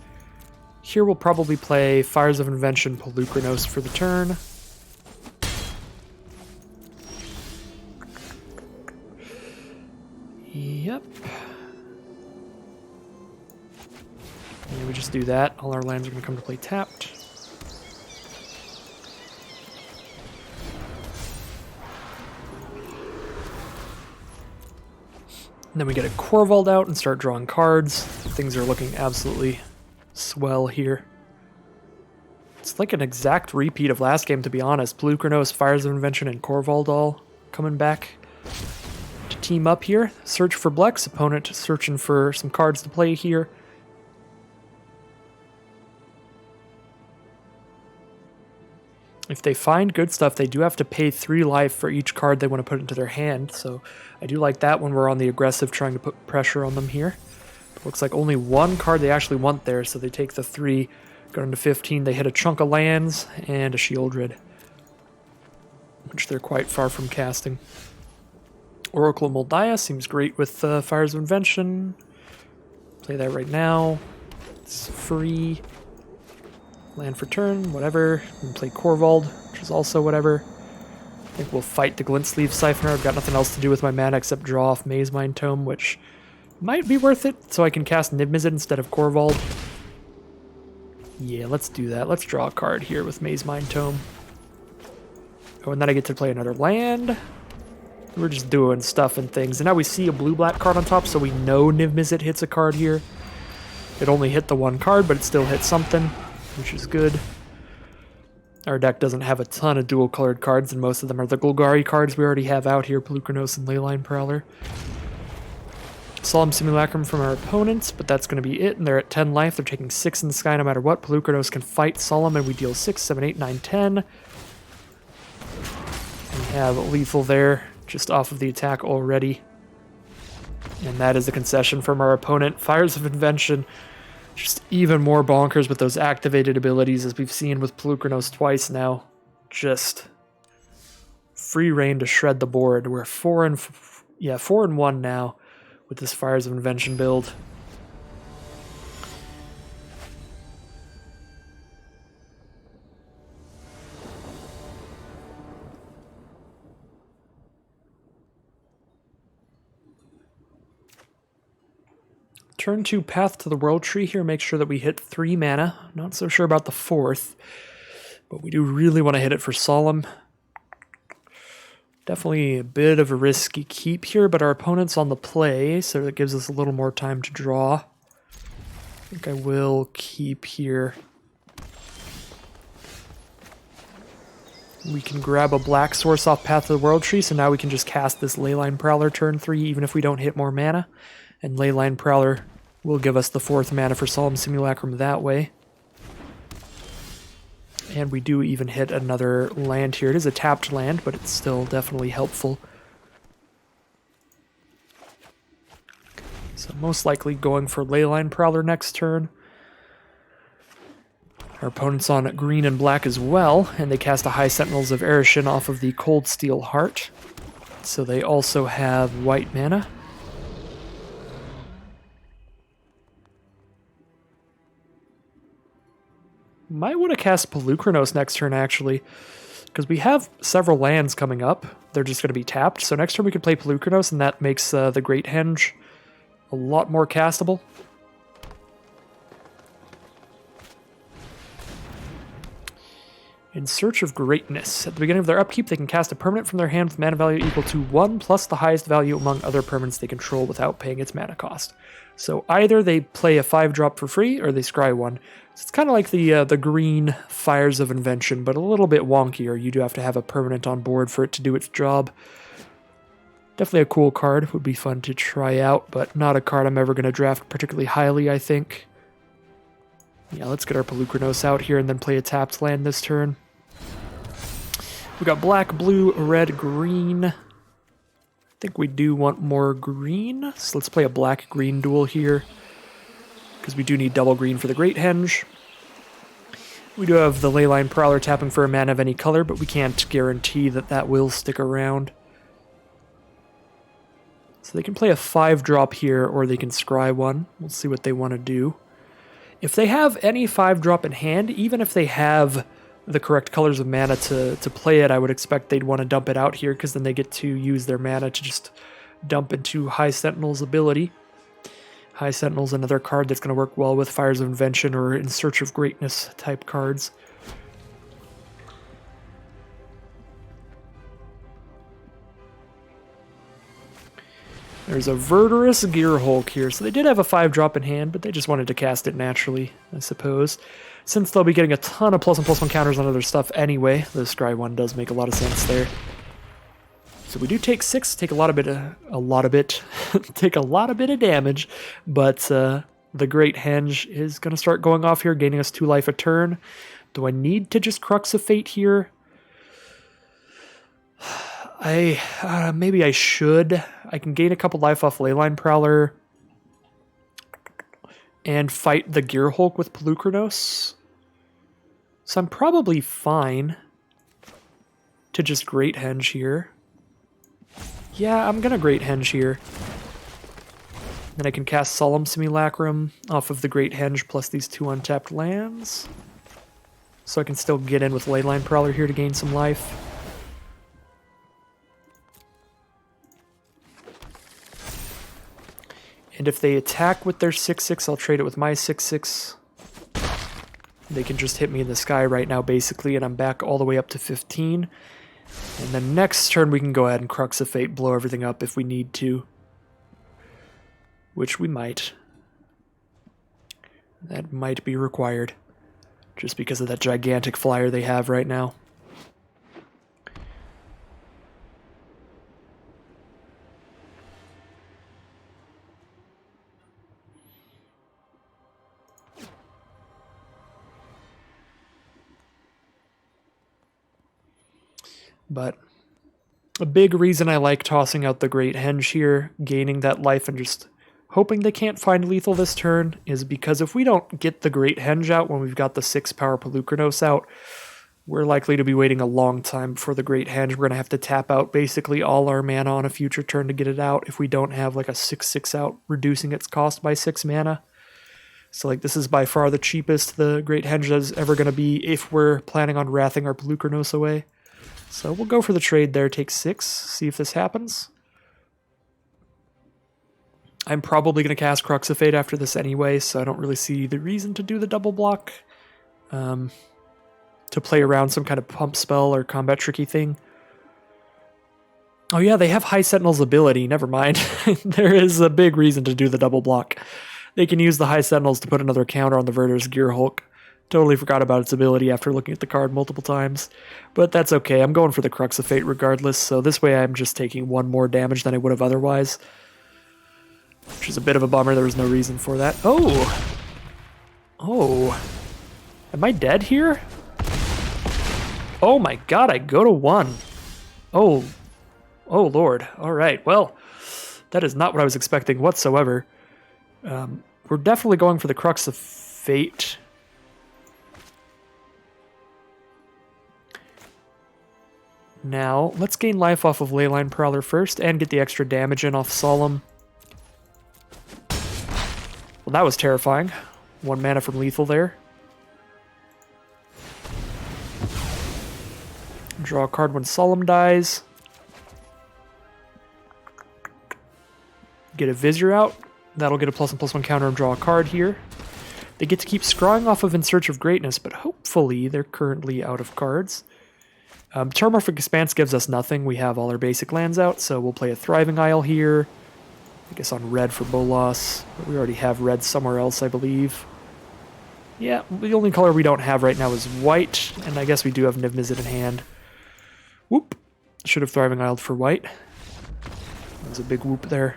Here we'll probably play Fires of Invention, Pelucranos for the turn. Yep. And we just do that. All our lands are going to come to play tapped. And then we get a Corvold out and start drawing cards. Things are looking absolutely swell here. It's like an exact repeat of last game, to be honest. Pelucranos, Fires of Invention, and Corvold all coming back to team up here. Search for Blex. Opponent searching for some cards to play here. If they find good stuff, they do have to pay 3 life for each card they want to put into their hand, so I do like that when we're on the aggressive trying to put pressure on them here. But looks like only 1 card they actually want there, so they take the 3, go into 15, they hit a chunk of lands and a Shieldred, which they're quite far from casting. Oracle of Moldiah seems great with Fires of Invention. Play that right now. It's free. Land for turn, whatever. We can play Corvold, which is also whatever. I think we'll fight the Glintsleeve Siphoner. I've got nothing else to do with my mana except draw off Maze Mind Tome, which might be worth it, so I can cast Niv-Mizzet instead of Corvold. Yeah, let's do that. Let's draw a card here with Maze Mind Tome. Oh, and then I get to play another land. We're just doing stuff and things. And now we see a blue-black card on top, so we know Niv-Mizzet hits a card here. It only hit the 1 card, but it still hit something, which is good. Our deck doesn't have a ton of dual-colored cards, and most of them are the Golgari cards we already have out here, Pelucranos and Leyline Prowler. Solemn Simulacrum from our opponents, but that's going to be it, and they're at 10 life. They're taking 6 in the sky no matter what. Pelucranos can fight Solemn, and we deal 6, 7, 8, 9, 10. We have lethal there, just off of the attack already. And that is a concession from our opponent. Fires of Invention, just even more bonkers with those activated abilities, as we've seen with Pelucranos twice now. Just free reign to shred the board. We're 4-1 now with this Fires of Invention build. Turn 2 Path to the World Tree here. Make sure that we hit 3 mana. Not so sure about the 4th, but we do really want to hit it for Solemn. Definitely a bit of a risky keep here, but our opponent's on the play, so that gives us a little more time to draw. I think I will keep here. We can grab a black source off Path to the World Tree, so now we can just cast this Leyline Prowler turn 3, even if we don't hit more mana. And Leyline Prowler will give us the 4th mana for Solemn Simulacrum that way. And we do even hit another land here. It is a tapped land, but it's still definitely helpful. So most likely going for Leyline Prowler next turn. Our opponent's on green and black as well, and they cast a High Sentinels of Erishin off of the Cold Steel Heart. So they also have white mana. Might want to cast Pelucranos next turn, actually, because we have several lands coming up. They're just going to be tapped, so next turn we could play Pelucranos, and that makes the Great Henge a lot more castable. In Search of Greatness. At the beginning of their upkeep, they can cast a permanent from their hand with mana value equal to 1 plus the highest value among other permanents they control without paying its mana cost. So either they play a 5-drop for free, or they scry 1. So it's kind of like the green Fires of Invention, but a little bit wonkier. You do have to have a permanent on board for it to do its job. Definitely a cool card. Would be fun to try out, but not a card I'm ever going to draft particularly highly, I think. Yeah, let's get our Pelucranos out here and then play a tapped land this turn. We got black, blue, red, green. I think we do want more green, so let's play a black-green duel here, because we do need double green for the Great Henge. We do have the Leyline Prowler tapping for a mana of any color, but we can't guarantee that that will stick around. So they can play a 5-drop here, or they can scry one. We'll see what they want to do. If they have any 5-drop in hand, even if they have the correct colors of mana to play it, I would expect they'd want to dump it out here, because then they get to use their mana to just dump into High Sentinel's ability. High Sentinel's another card that's going to work well with Fires of Invention or In Search of Greatness type cards. There's a Verdurous Gearhulk here, so they did have a 5-drop in hand, but they just wanted to cast it naturally, I suppose. Since they'll be getting a ton of +1/+1 counters on other stuff anyway, the Scry one does make a lot of sense there. So we do take 6, take a lot of damage, but the Great Henge is going to start going off here, gaining us 2 life a turn. Do I need to just Crux of Fate here? Maybe I should. I can gain a couple life off Leyline Prowler and fight the Gearhulk with Pelucranos. So I'm probably fine to just Great Henge here. Yeah, I'm gonna Great Henge here. Then I can cast Solemn Simulacrum off of the Great Henge plus these 2 untapped lands. So I can still get in with Leyline Prowler here to gain some life. And if they attack with their 6/6, I'll trade it with my 6/6. They can just hit me in the sky right now, basically, and I'm back all the way up to 15. And then next turn, we can go ahead and Crux of Fate, blow everything up if we need to. Which we might. That might be required. Just because of that gigantic flyer they have right now. But a big reason I like tossing out the Great Henge here, gaining that life and just hoping they can't find lethal this turn, is because if we don't get the Great Henge out when we've got the 6-power Pelucranos out, we're likely to be waiting a long time for the Great Henge. We're going to have to tap out basically all our mana on a future turn to get it out if we don't have like a 6/6 out, reducing its cost by 6 mana. So like this is by far the cheapest the Great Henge is ever going to be if we're planning on wrathing our Pelucranos away. So we'll go for the trade there, take 6, see if this happens. I'm probably going to cast Crux of Fate after this anyway, so I don't really see the reason to do the double block. To play around some kind of pump spell or combat tricky thing. Oh yeah, they have High Sentinel's ability, never mind. There is a big reason to do the double block. They can use the High Sentinels to put another counter on the Verdurous Gearhulk. Totally forgot about its ability after looking at the card multiple times. But that's okay, I'm going for the Crux of Fate regardless, so this way I'm just taking 1 more damage than I would have otherwise. Which is a bit of a bummer, there was no reason for that. Oh! Oh. Am I dead here? Oh my god, I go to 1. Oh. Oh lord. Alright, well, that is not what I was expecting whatsoever. We're definitely going for the Crux of Fate. Now, let's gain life off of Leyline Prowler first and get the extra damage in off Solemn. Well, that was terrifying. 1 mana from lethal there. Draw a card when Solemn dies. Get a Vizier out. That'll get a +1/+1 counter and draw a card here. They get to keep scrying off of In Search of Greatness, but hopefully they're currently out of cards. Terramorphic Expanse gives us nothing. We have all our basic lands out, so we'll play a Thriving Isle here. I guess on red for Bolas. But we already have red somewhere else, I believe. Yeah, the only color we don't have right now is white, and I guess we do have Niv Mizzet in hand. Whoop! Should have Thriving Isled for white. That was a big whoop there.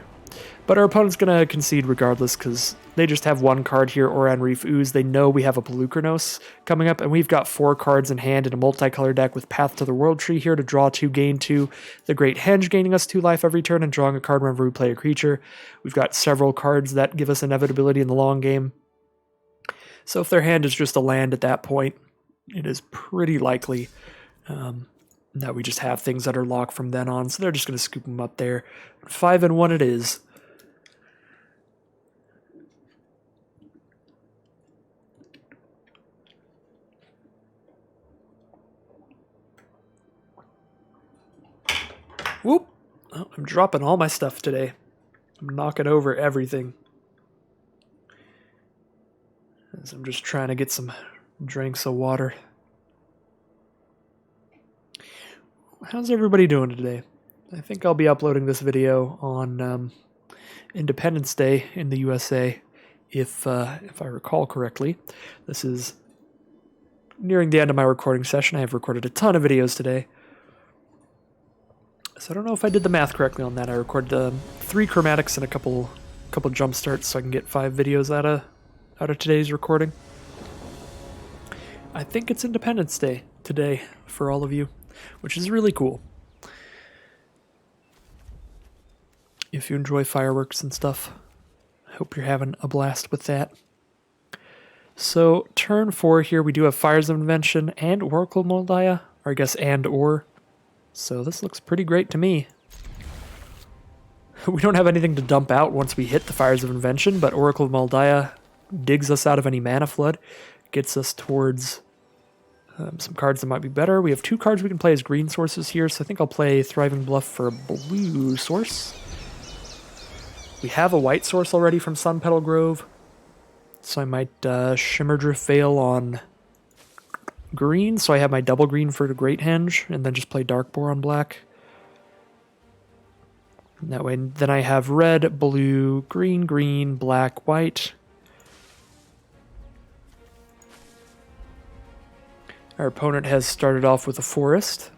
But our opponent's going to concede regardless because they just have one card here, Oran Reef Ooze. They know we have a Pelucranos coming up, and we've got 4 cards in hand in a multicolored deck with Path to the World Tree here to draw 2, gain 2. The Great Henge gaining us 2 life every turn and drawing a card whenever we play a creature. We've got several cards that give us inevitability in the long game. So if their hand is just a land at that point, it is pretty likely that we just have things that are locked from then on. So they're just going to scoop them up there. 5-1 it is. Whoop! Oh, I'm dropping all my stuff today. I'm knocking over everything. As I'm just trying to get some drinks of water. How's everybody doing today? I think I'll be uploading this video on Independence Day in the USA, if I recall correctly. This is nearing the end of my recording session. I have recorded a ton of videos today. So I don't know if I did the math correctly on that. I recorded 3 chromatics and a couple jump starts so I can get 5 videos out of today's recording. I think it's Independence Day today for all of you, which is really cool. If you enjoy fireworks and stuff, I hope you're having a blast with that. So turn 4 here, we do have Fires of Invention and Oracle Moldiah, or I guess and or. So this looks pretty great to me. We don't have anything to dump out once we hit the Fires of Invention, but Oracle of Moldiah digs us out of any mana flood, gets us towards some cards that might be better. We have 2 cards we can play as green sources here, so I think I'll play Thriving Bluff for a blue source. We have a white source already from Sun Petal Grove, so I might Shimmer Drift Veil on green, so I have my double green for the Great Henge, and then just play Darkbore on black. And that way, then I have red, blue, green, green, black, white. Our opponent has started off with a forest.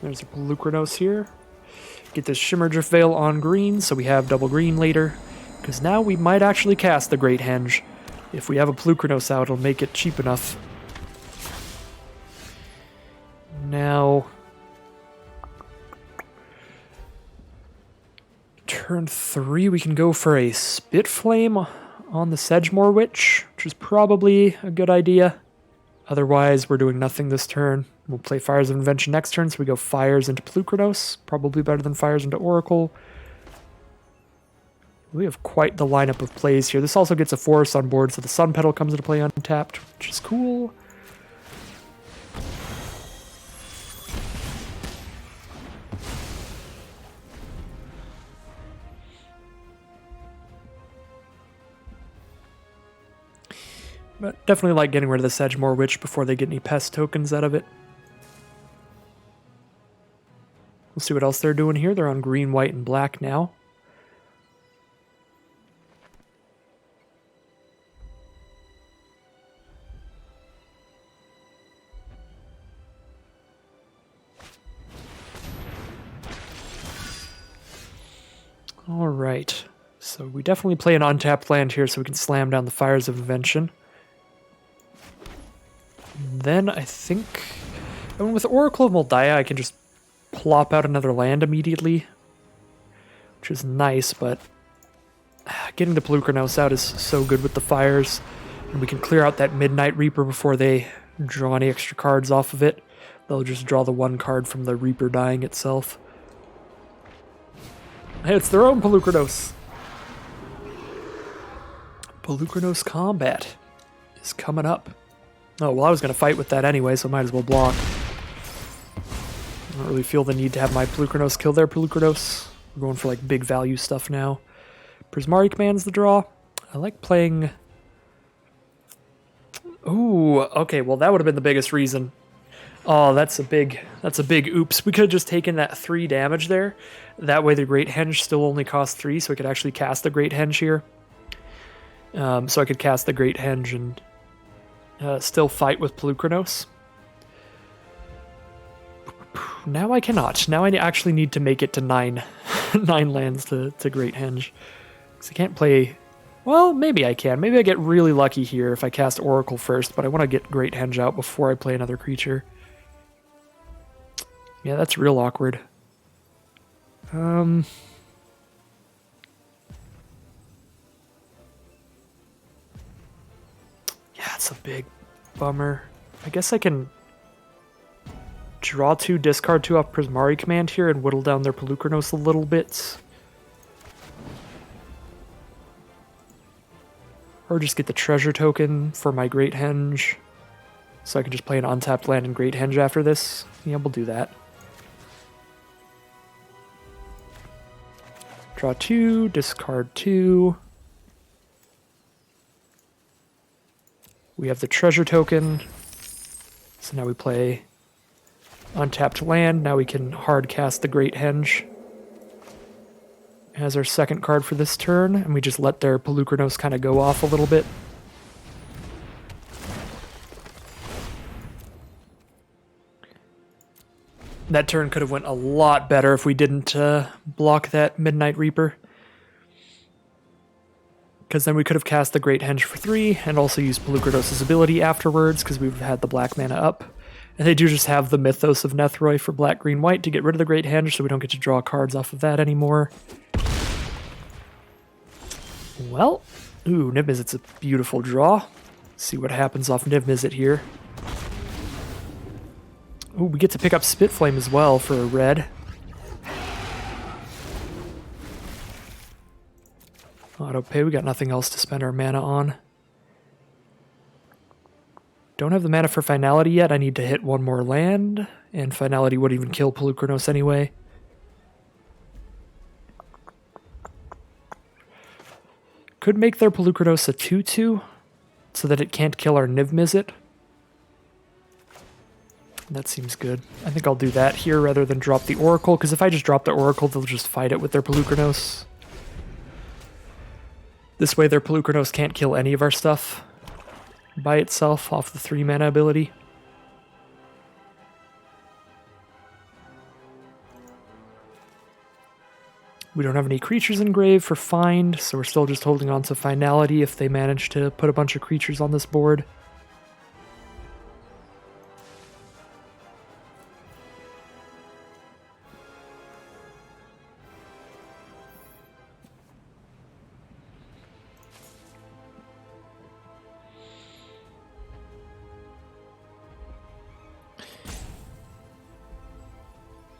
There's a Pelucranos here. Get this Shimmer Drift Veil on green, so we have double green later. Because now we might actually cast the Great Henge. If we have a Pelucranos out, it'll make it cheap enough. Now, turn 3, we can go for a Spitflame on the Sedgemoor Witch, which is probably a good idea. Otherwise, we're doing nothing this turn. We'll play Fires of Invention next turn, so we go Fires into Pelucranos. Probably better than Fires into Oracle. We have quite the lineup of plays here. This also gets a forest on board, so the Sun Petal comes into play untapped, which is cool. But definitely like getting rid of the Sedgemoor Witch before they get any pest tokens out of it. We'll see what else they're doing here. They're on green, white, and black now. All right. So we definitely play an untapped land here so we can slam down the Fires of Invention. Then I think, with Oracle of Moldiah, I can just plop out another land immediately, which is nice, but getting the Pelucranos out is so good with the fires, and we can clear out that Midnight Reaper before they draw any extra cards off of it. They'll just draw the 1 card from the Reaper dying itself. Hey, it's their own Pelucranos. Pelucranos combat is coming up. Oh, well, I was going to fight with that anyway, so I might as well block. I don't really feel the need to have my Pelucranos kill their Pelucranos. We're going for like big value stuff now. Prismari Command's the draw. I like playing... Ooh, okay, well that would have been the biggest reason. Oh, that's a big oops. We could have just taken that 3 damage there. That way the Great Henge still only costs 3, so I could actually cast the Great Henge here. So I could cast the Great Henge and still fight with Pelucranos. Now I cannot. Now I actually need to make it to 9, 9 lands to Great Henge. Because I can't play... Well, maybe I can. Maybe I get really lucky here if I cast Oracle first, but I want to get Great Henge out before I play another creature. Yeah, that's real awkward. Yeah, it's a big bummer. I guess I can draw 2, discard 2 off Prismari command here and whittle down their Pelucranos a little bit. Or just get the treasure token for my Great Henge. So I can just play an untapped land and Great Henge after this. Yeah, we'll do that. Draw 2, discard 2. We have the treasure token. So now we play untapped land. Now we can hard cast the Great Henge as our second card for this turn, and we just let their Pelucranos kind of go off a little bit. That turn could have went a lot better if we didn't block that Midnight Reaper. Because then we could have cast the Great Henge for 3, and also used Pelucranos' ability afterwards, because we've had the black mana up. And they do just have the Mythos of Nethroi for black, green, white to get rid of the Great Henge, so we don't get to draw cards off of that anymore. Well, ooh, Niv Mizzet's a beautiful draw. Let's see what happens off Niv Mizzet here. Ooh, we get to pick up Spitflame as well for a red. Auto pay, we got nothing else to spend our mana on. Don't have the mana for Finality yet. I need to hit one more land, and Finality would even kill Pelucranos anyway. Could make their Pelucranos a 2/2, so that it can't kill our Niv Mizzet. That seems good. I think I'll do that here rather than drop the Oracle, because if I just drop the Oracle, they'll just fight it with their Pelucranos. This way their Pelucranos can't kill any of our stuff by itself off the 3 mana ability. We don't have any creatures in grave for Find, so we're still just holding on to Finality if they manage to put a bunch of creatures on this board.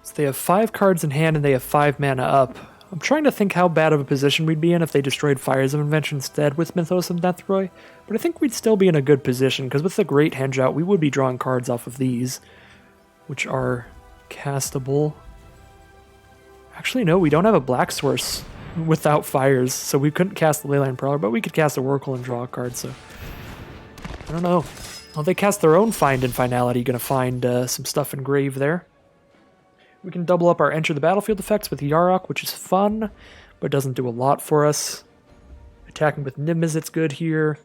So they have 5 cards in hand and they have 5 mana up. I'm trying to think how bad of a position we'd be in if they destroyed Fires of Invention instead with Mythos of Nethroi, but I think we'd still be in a good position, because with the Great Henge out, we would be drawing cards off of these, which are castable. Actually, no, we don't have a Black Source without Fires, so we couldn't cast the Leyline Prowler, but we could cast a Oracle and draw a card, so... I don't know. Well, they cast their own Find and Finality, gonna find some stuff in grave there. We can double up our Enter the Battlefield effects with Yarok, which is fun, but doesn't do a lot for us. Attacking with Niv Mizzet's good here.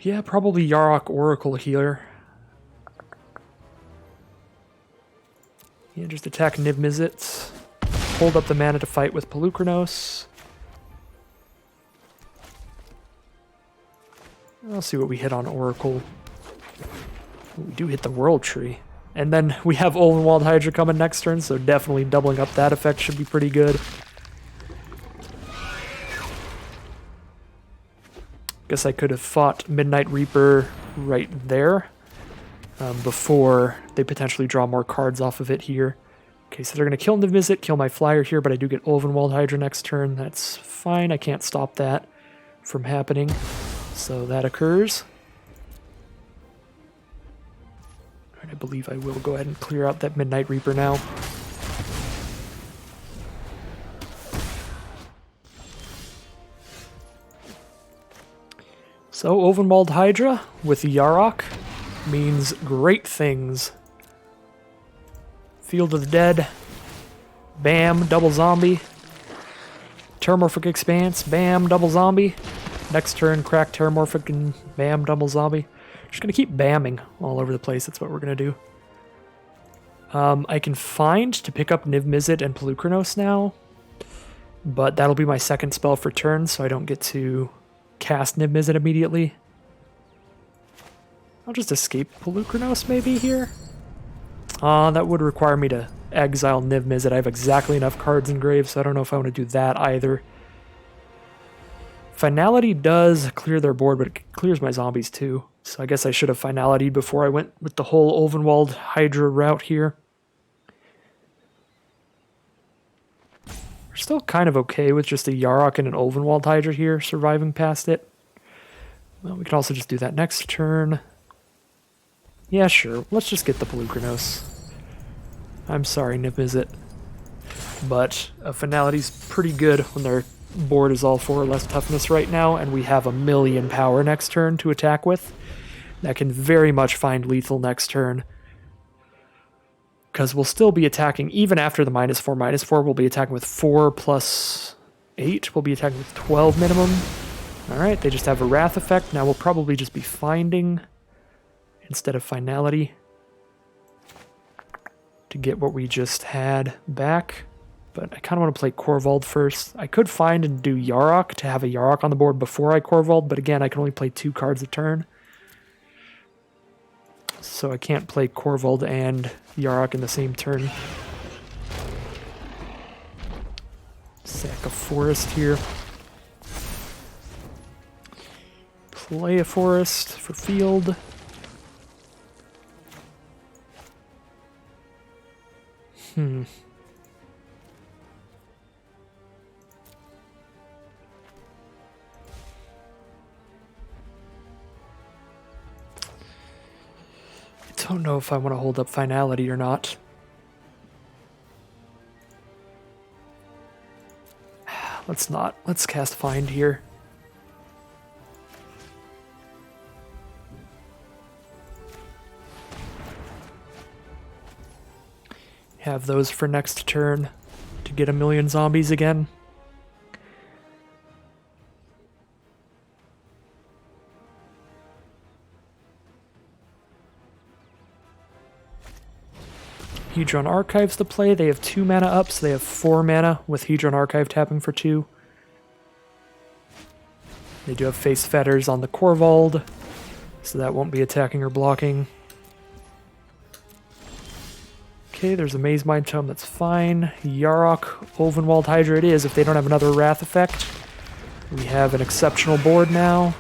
Yeah, probably Yarok Oracle here. Yeah, just attack Niv Mizzet. Hold up the mana to fight with Pelucranos. I'll see what we hit on Oracle. We do hit the World Tree. And then we have Olvenwald Hydra coming next turn, so definitely doubling up that effect should be pretty good. Guess I could have fought Midnight Reaper right there before they potentially draw more cards off of it here. Okay, so they're going to kill Niv Mizzet, kill my flyer here, but I do get Olvenwald Hydra next turn. That's fine. I can't stop that from happening. So that occurs. I believe I will go ahead and clear out that Midnight Reaper now. So, Ovenwald Hydra with Yarok means great things. Field of the Dead. Bam, double zombie. Terramorphic Expanse. Bam, double zombie. Next turn, crack Terramorphic and bam, double zombie. Just gonna keep bamming all over the place. That's what we're gonna do. I can find to pick up Niv Mizzet and Pelucranos now, but that'll be my second spell for turn, so I don't get to cast Niv Mizzet immediately. I'll just escape Pelucranos maybe here. That would require me to exile Niv Mizzet. I have exactly enough cards in grave, so I don't know if I want to do that either. Finality does clear their board, but it clears my zombies too. So I guess I should have finality before I went with the whole Ovenwald Hydra route here. We're still kind of okay with just a Yarok and an Ovenwald Hydra here, surviving past it. Well, we can also just do that next turn. Yeah, sure. Let's just get the Pelucranos. I'm sorry, Niv Mizzet. But a finality's pretty good when their board is all 4 or less toughness right now, and we have 1,000,000 power next turn to attack with. That can very much find lethal next turn. Because we'll still be attacking, even after the -4/-4, we'll be attacking with 4 plus 8. We'll be attacking with 12 minimum. Alright, they just have a Wrath effect. Now we'll probably just be finding instead of finality to get what we just had back. But I kind of want to play Korvald first. I could find and do Yarok to have a Yarok on the board before I Korvald, but again, I can only play 2 cards a turn. So I can't play Korvald and Yarok in the same turn. Sack a forest here. Play a forest for field. I don't know if I want to hold up finality or not. Let's not. Let's cast find here. Have those for next turn to get 1,000,000 zombies again. Hedron Archives to play. They have 2 mana up, so they have 4 mana with Hedron Archive tapping for 2. They do have Face Fetters on the Korvald, so that won't be attacking or blocking. Okay, there's a Maze Mind Tome, that's fine. Yarok, Ovenwald Hydra it is if they don't have another Wrath effect. We have an exceptional board now.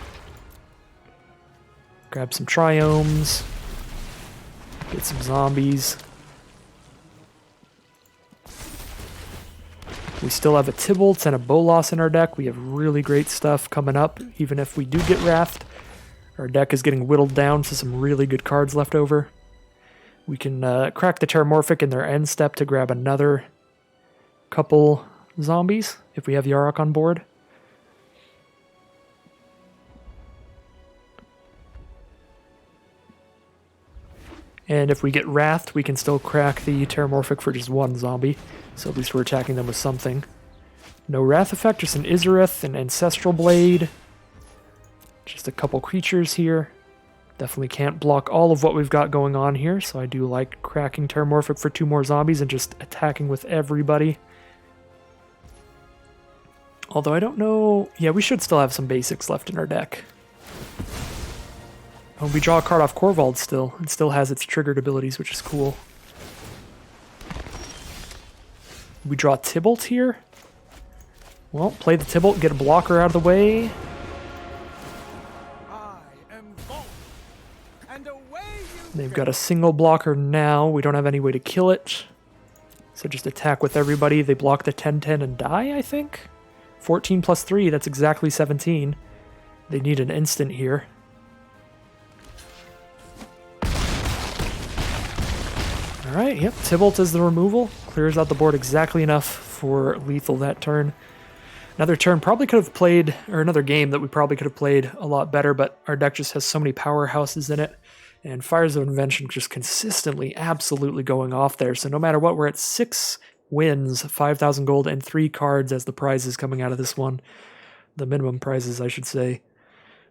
Grab some Triomes. Get some zombies. We still have a Tybalt and a Bolas in our deck. We have really great stuff coming up, even if we do get Wrathed. Our deck is getting whittled down to some really good cards left over. We can crack the Terramorphic in their end step to grab another couple zombies, if we have Yarok on board. And if we get Wrathed, we can still crack the Terramorphic for just 1 zombie. So at least we're attacking them with something. No Wrath effect, just an Izarith, an Ancestral Blade. Just a couple creatures here. Definitely can't block all of what we've got going on here, so I do like cracking Terramorphic for 2 more zombies and just attacking with everybody. Although I don't know... Yeah, we should still have some basics left in our deck. Oh, we draw a card off Korvald still. It still has its triggered abilities, which is cool. We draw Tybalt here. Well, play the Tybalt, get a blocker out of the way. They've got a single blocker now. We don't have any way to kill it. So just attack with everybody. They block the 10-10 and die, I think? 14 plus 3, that's exactly 17. They need an instant here. Alright, yep, Tybalt is the removal. Clears out the board exactly enough for lethal that turn. Another turn probably could have played, or another game that we probably could have played a lot better, but our deck just has so many powerhouses in it, and Fires of Invention just consistently, absolutely going off there. So no matter what, we're at 6 wins, 5,000 gold, and 3 cards as the prizes coming out of this one. The minimum prizes, I should say.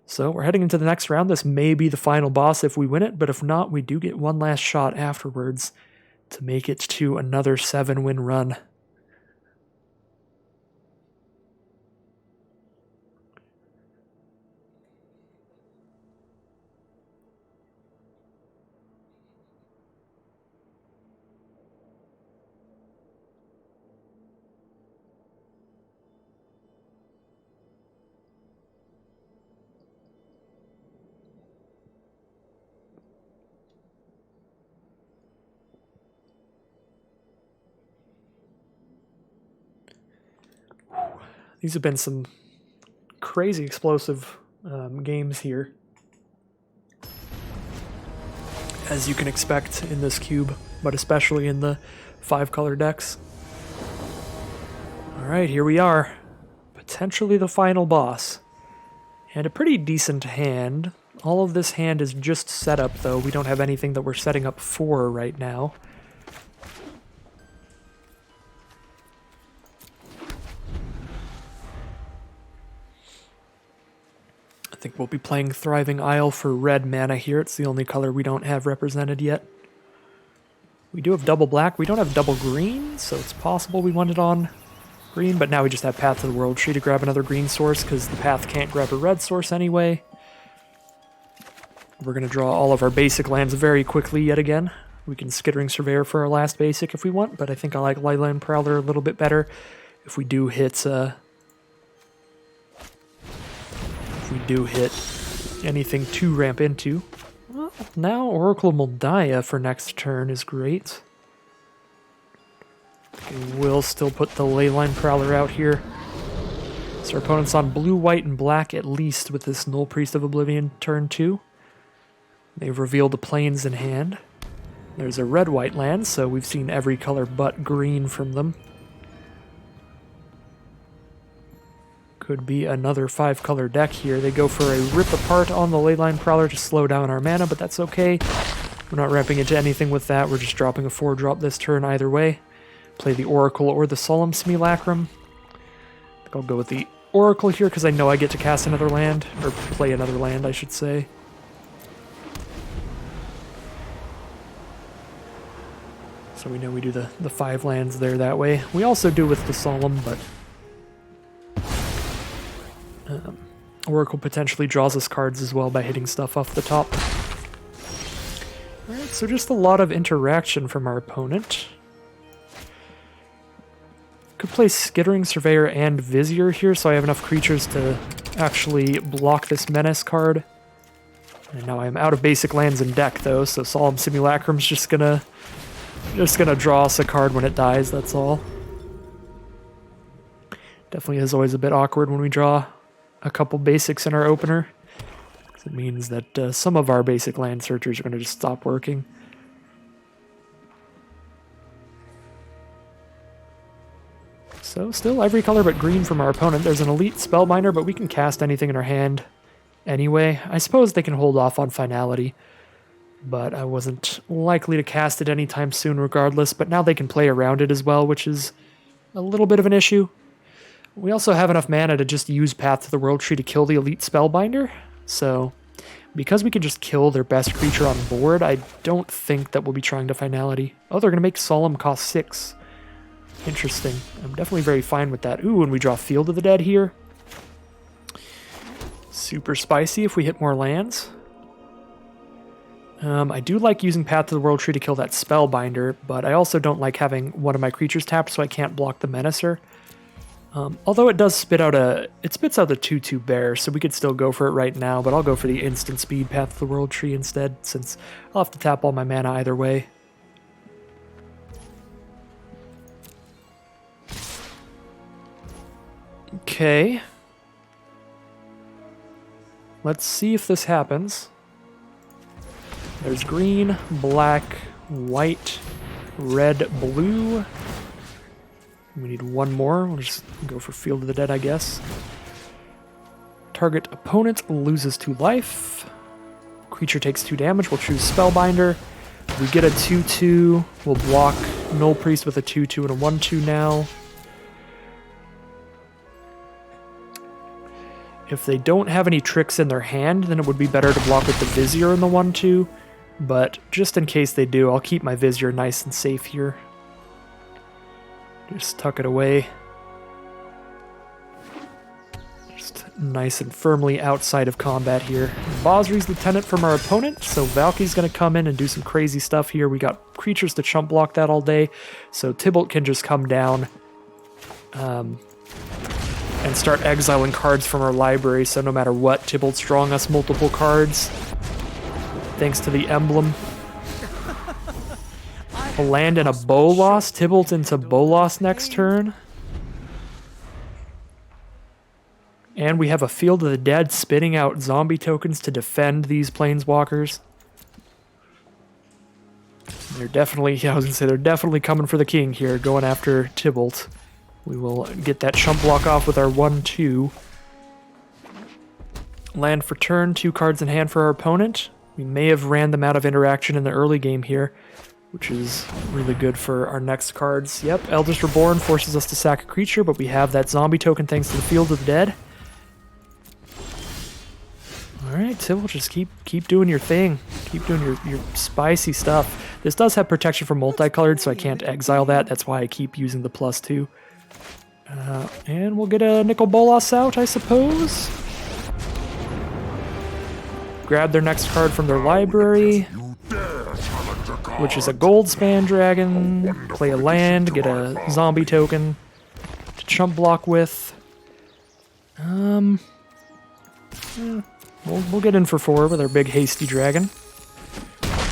So we're heading into the next round. This may be the final boss if we win it, but if not, we do get one last shot afterwards to make it to another 7-win run. These have been some crazy explosive games here, as you can expect in this cube, but especially in the 5-color decks. Alright, here we are. Potentially the final boss. And a pretty decent hand. All of this hand is just set up, though. We don't have anything that we're setting up for right now. I think we'll be playing Thriving Isle for red mana here. It's the only color we don't have represented yet. We do have double black. We don't have double green, so it's possible we want it on green, but now we just have Path to the World Tree to grab another green source because the Path can't grab a red source anyway. We're going to draw all of our basic lands very quickly yet again. We can Skittering Surveyor for our last basic if we want, but I think I like Leyline Prowler a little bit better if we do hit anything to ramp into. Well, now Oracle of Moldiah for next turn is great. We'll still put the Leyline Prowler out here. So our opponent's on blue, white, and black at least with this Null Priest of Oblivion turn 2. They've revealed the plains in hand. There's a red-white land, so we've seen every color but green from them. Could be another 5-color deck here. They go for a Rip Apart on the Leyline Prowler to slow down our mana, but that's okay. We're not ramping into anything with that. We're just dropping a 4-drop this turn either way. Play the Oracle or the Solemn Simulacrum. I think I'll go with the Oracle here because I know I get to cast another land, or play another land, I should say. So we know we do the 5 lands there that way. We also do with the Solemn, but Oracle potentially draws us cards as well by hitting stuff off the top. Alright, so just a lot of interaction from our opponent. Could play Skittering Surveyor and Vizier here, so I have enough creatures to actually block this Menace card. And now I'm out of basic lands in deck, though, so Solemn Simulacrum's just gonna draw us a card when it dies, that's all. Definitely is always a bit awkward when we draw a couple basics in our opener. It means that some of our basic land searchers are going to just stop working. So still every color but green from our opponent. There's an Elite Spellbinder, but we can cast anything in our hand anyway. I suppose they can hold off on Finality, but I wasn't likely to cast it anytime soon regardless. But now they can play around it as well, which is a little bit of an issue. We also have enough mana to just use Path to the World Tree to kill the Elite Spellbinder, so because we can just kill their best creature on board, I don't think that we'll be trying to Finality. Oh, they're going to make Solemn cost 6. Interesting. I'm definitely very fine with that. Ooh, and we draw Field of the Dead here. Super spicy if we hit more lands. I do like using Path to the World Tree to kill that Spellbinder, but I also don't like having one of my creatures tapped so I can't block the Menacer. Although it does spits out the 2/2 bear, so we could still go for it right now, but I'll go for the instant speed Path to the World Tree instead, since I'll have to tap all my mana either way. Okay. Let's see if this happens. There's green, black, white, red, blue. We need one more. We'll just go for Field of the Dead, I guess. Target opponent loses 2 life. Creature takes 2 damage. We'll choose Spellbinder. If we get a 2/2, we'll block Null Priest with a 2/2 and a 1/2 now. If they don't have any tricks in their hand, then it would be better to block with the Vizier in the 1/2. But just in case they do, I'll keep my Vizier nice and safe here. Just tuck it away. Just nice and firmly outside of combat here. Bosri's Lieutenant from our opponent, so Valky's going to come in and do some crazy stuff here. We got creatures to chump block that all day, so Tybalt can just come down and start exiling cards from our library, so no matter what, Tybalt's drawing us multiple cards. Thanks to the emblem. A land and a Bolas. Tybalt into Bolas next turn. And we have a Field of the Dead spitting out zombie tokens to defend these planeswalkers. They're definitely, I was going to say, they're definitely coming for the king here, going after Tybalt. We will get that chump block off with our 1/2. Land for turn, 2 cards in hand for our opponent. We may have ran them out of interaction in the early game here, which is really good for our next cards. Yep, Eldest Reborn forces us to sack a creature, but we have that zombie token thanks to the Field of the Dead. Alright, Tybalt, just keep doing your thing. Keep doing your spicy stuff. This does have protection from multicolored, so I can't exile that. That's why I keep using the +2. And we'll get a Nicol Bolas out, I suppose. Grab their next card from their library, which is a Goldspan Dragon. Play a land, get a zombie token to chump block with. We'll get in for 4 with our big hasty dragon.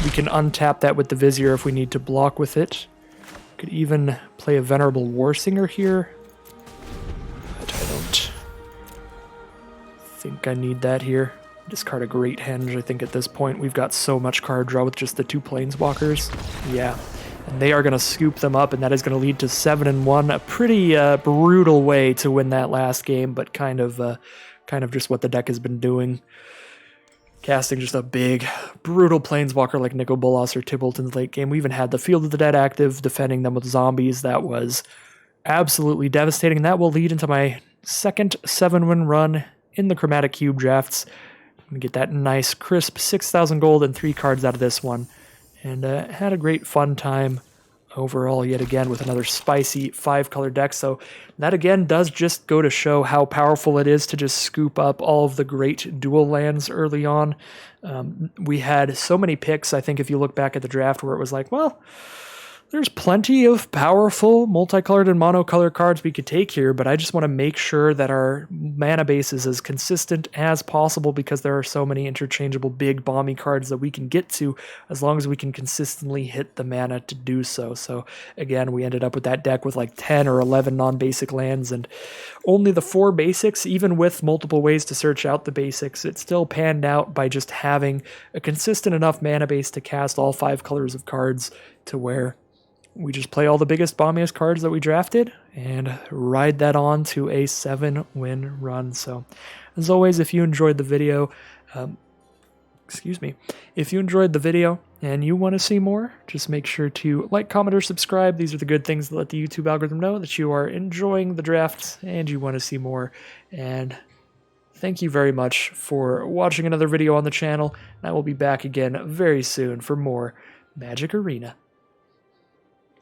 We can untap that with the Vizier if we need to block with it. Could even play a Venerable Warsinger here. But I don't think I need that here. Discard a Great Henge, I think at this point. We've got so much card draw with just the 2 planeswalkers. Yeah. And they are going to scoop them up, and that is going to lead to 7-1. A pretty brutal way to win that last game, but kind of just what the deck has been doing. Casting just a big, brutal planeswalker like Nicol Bolas or Tybalt in the late game. We even had the Field of the Dead active, defending them with zombies. That was absolutely devastating, and that will lead into my second 7-win run in the Chromatic Cube drafts. I'm going to get that nice, crisp 6,000 gold and 3 cards out of this one. And had a great fun time overall yet again with another spicy 5-color deck. So that again does just go to show how powerful it is to just scoop up all of the great dual lands early on. We had so many picks, I think, if you look back at the draft, where it was like, well, there's plenty of powerful multicolored and monocolor cards we could take here, but I just want to make sure that our mana base is as consistent as possible, because there are so many interchangeable big bomby cards that we can get to as long as we can consistently hit the mana to do so. So again, we ended up with that deck with like 10 or 11 non-basic lands and only the 4 basics. Even with multiple ways to search out the basics, it still panned out by just having a consistent enough mana base to cast all 5 colors of cards to where we just play all the biggest, bombiest cards that we drafted and ride that on to a 7-win run. So, as always, if you enjoyed the video, if you enjoyed the video and you want to see more, just make sure to like, comment, or subscribe. These are the good things that let the YouTube algorithm know that you are enjoying the drafts and you want to see more. And thank you very much for watching another video on the channel. I will be back again very soon for more Magic Arena.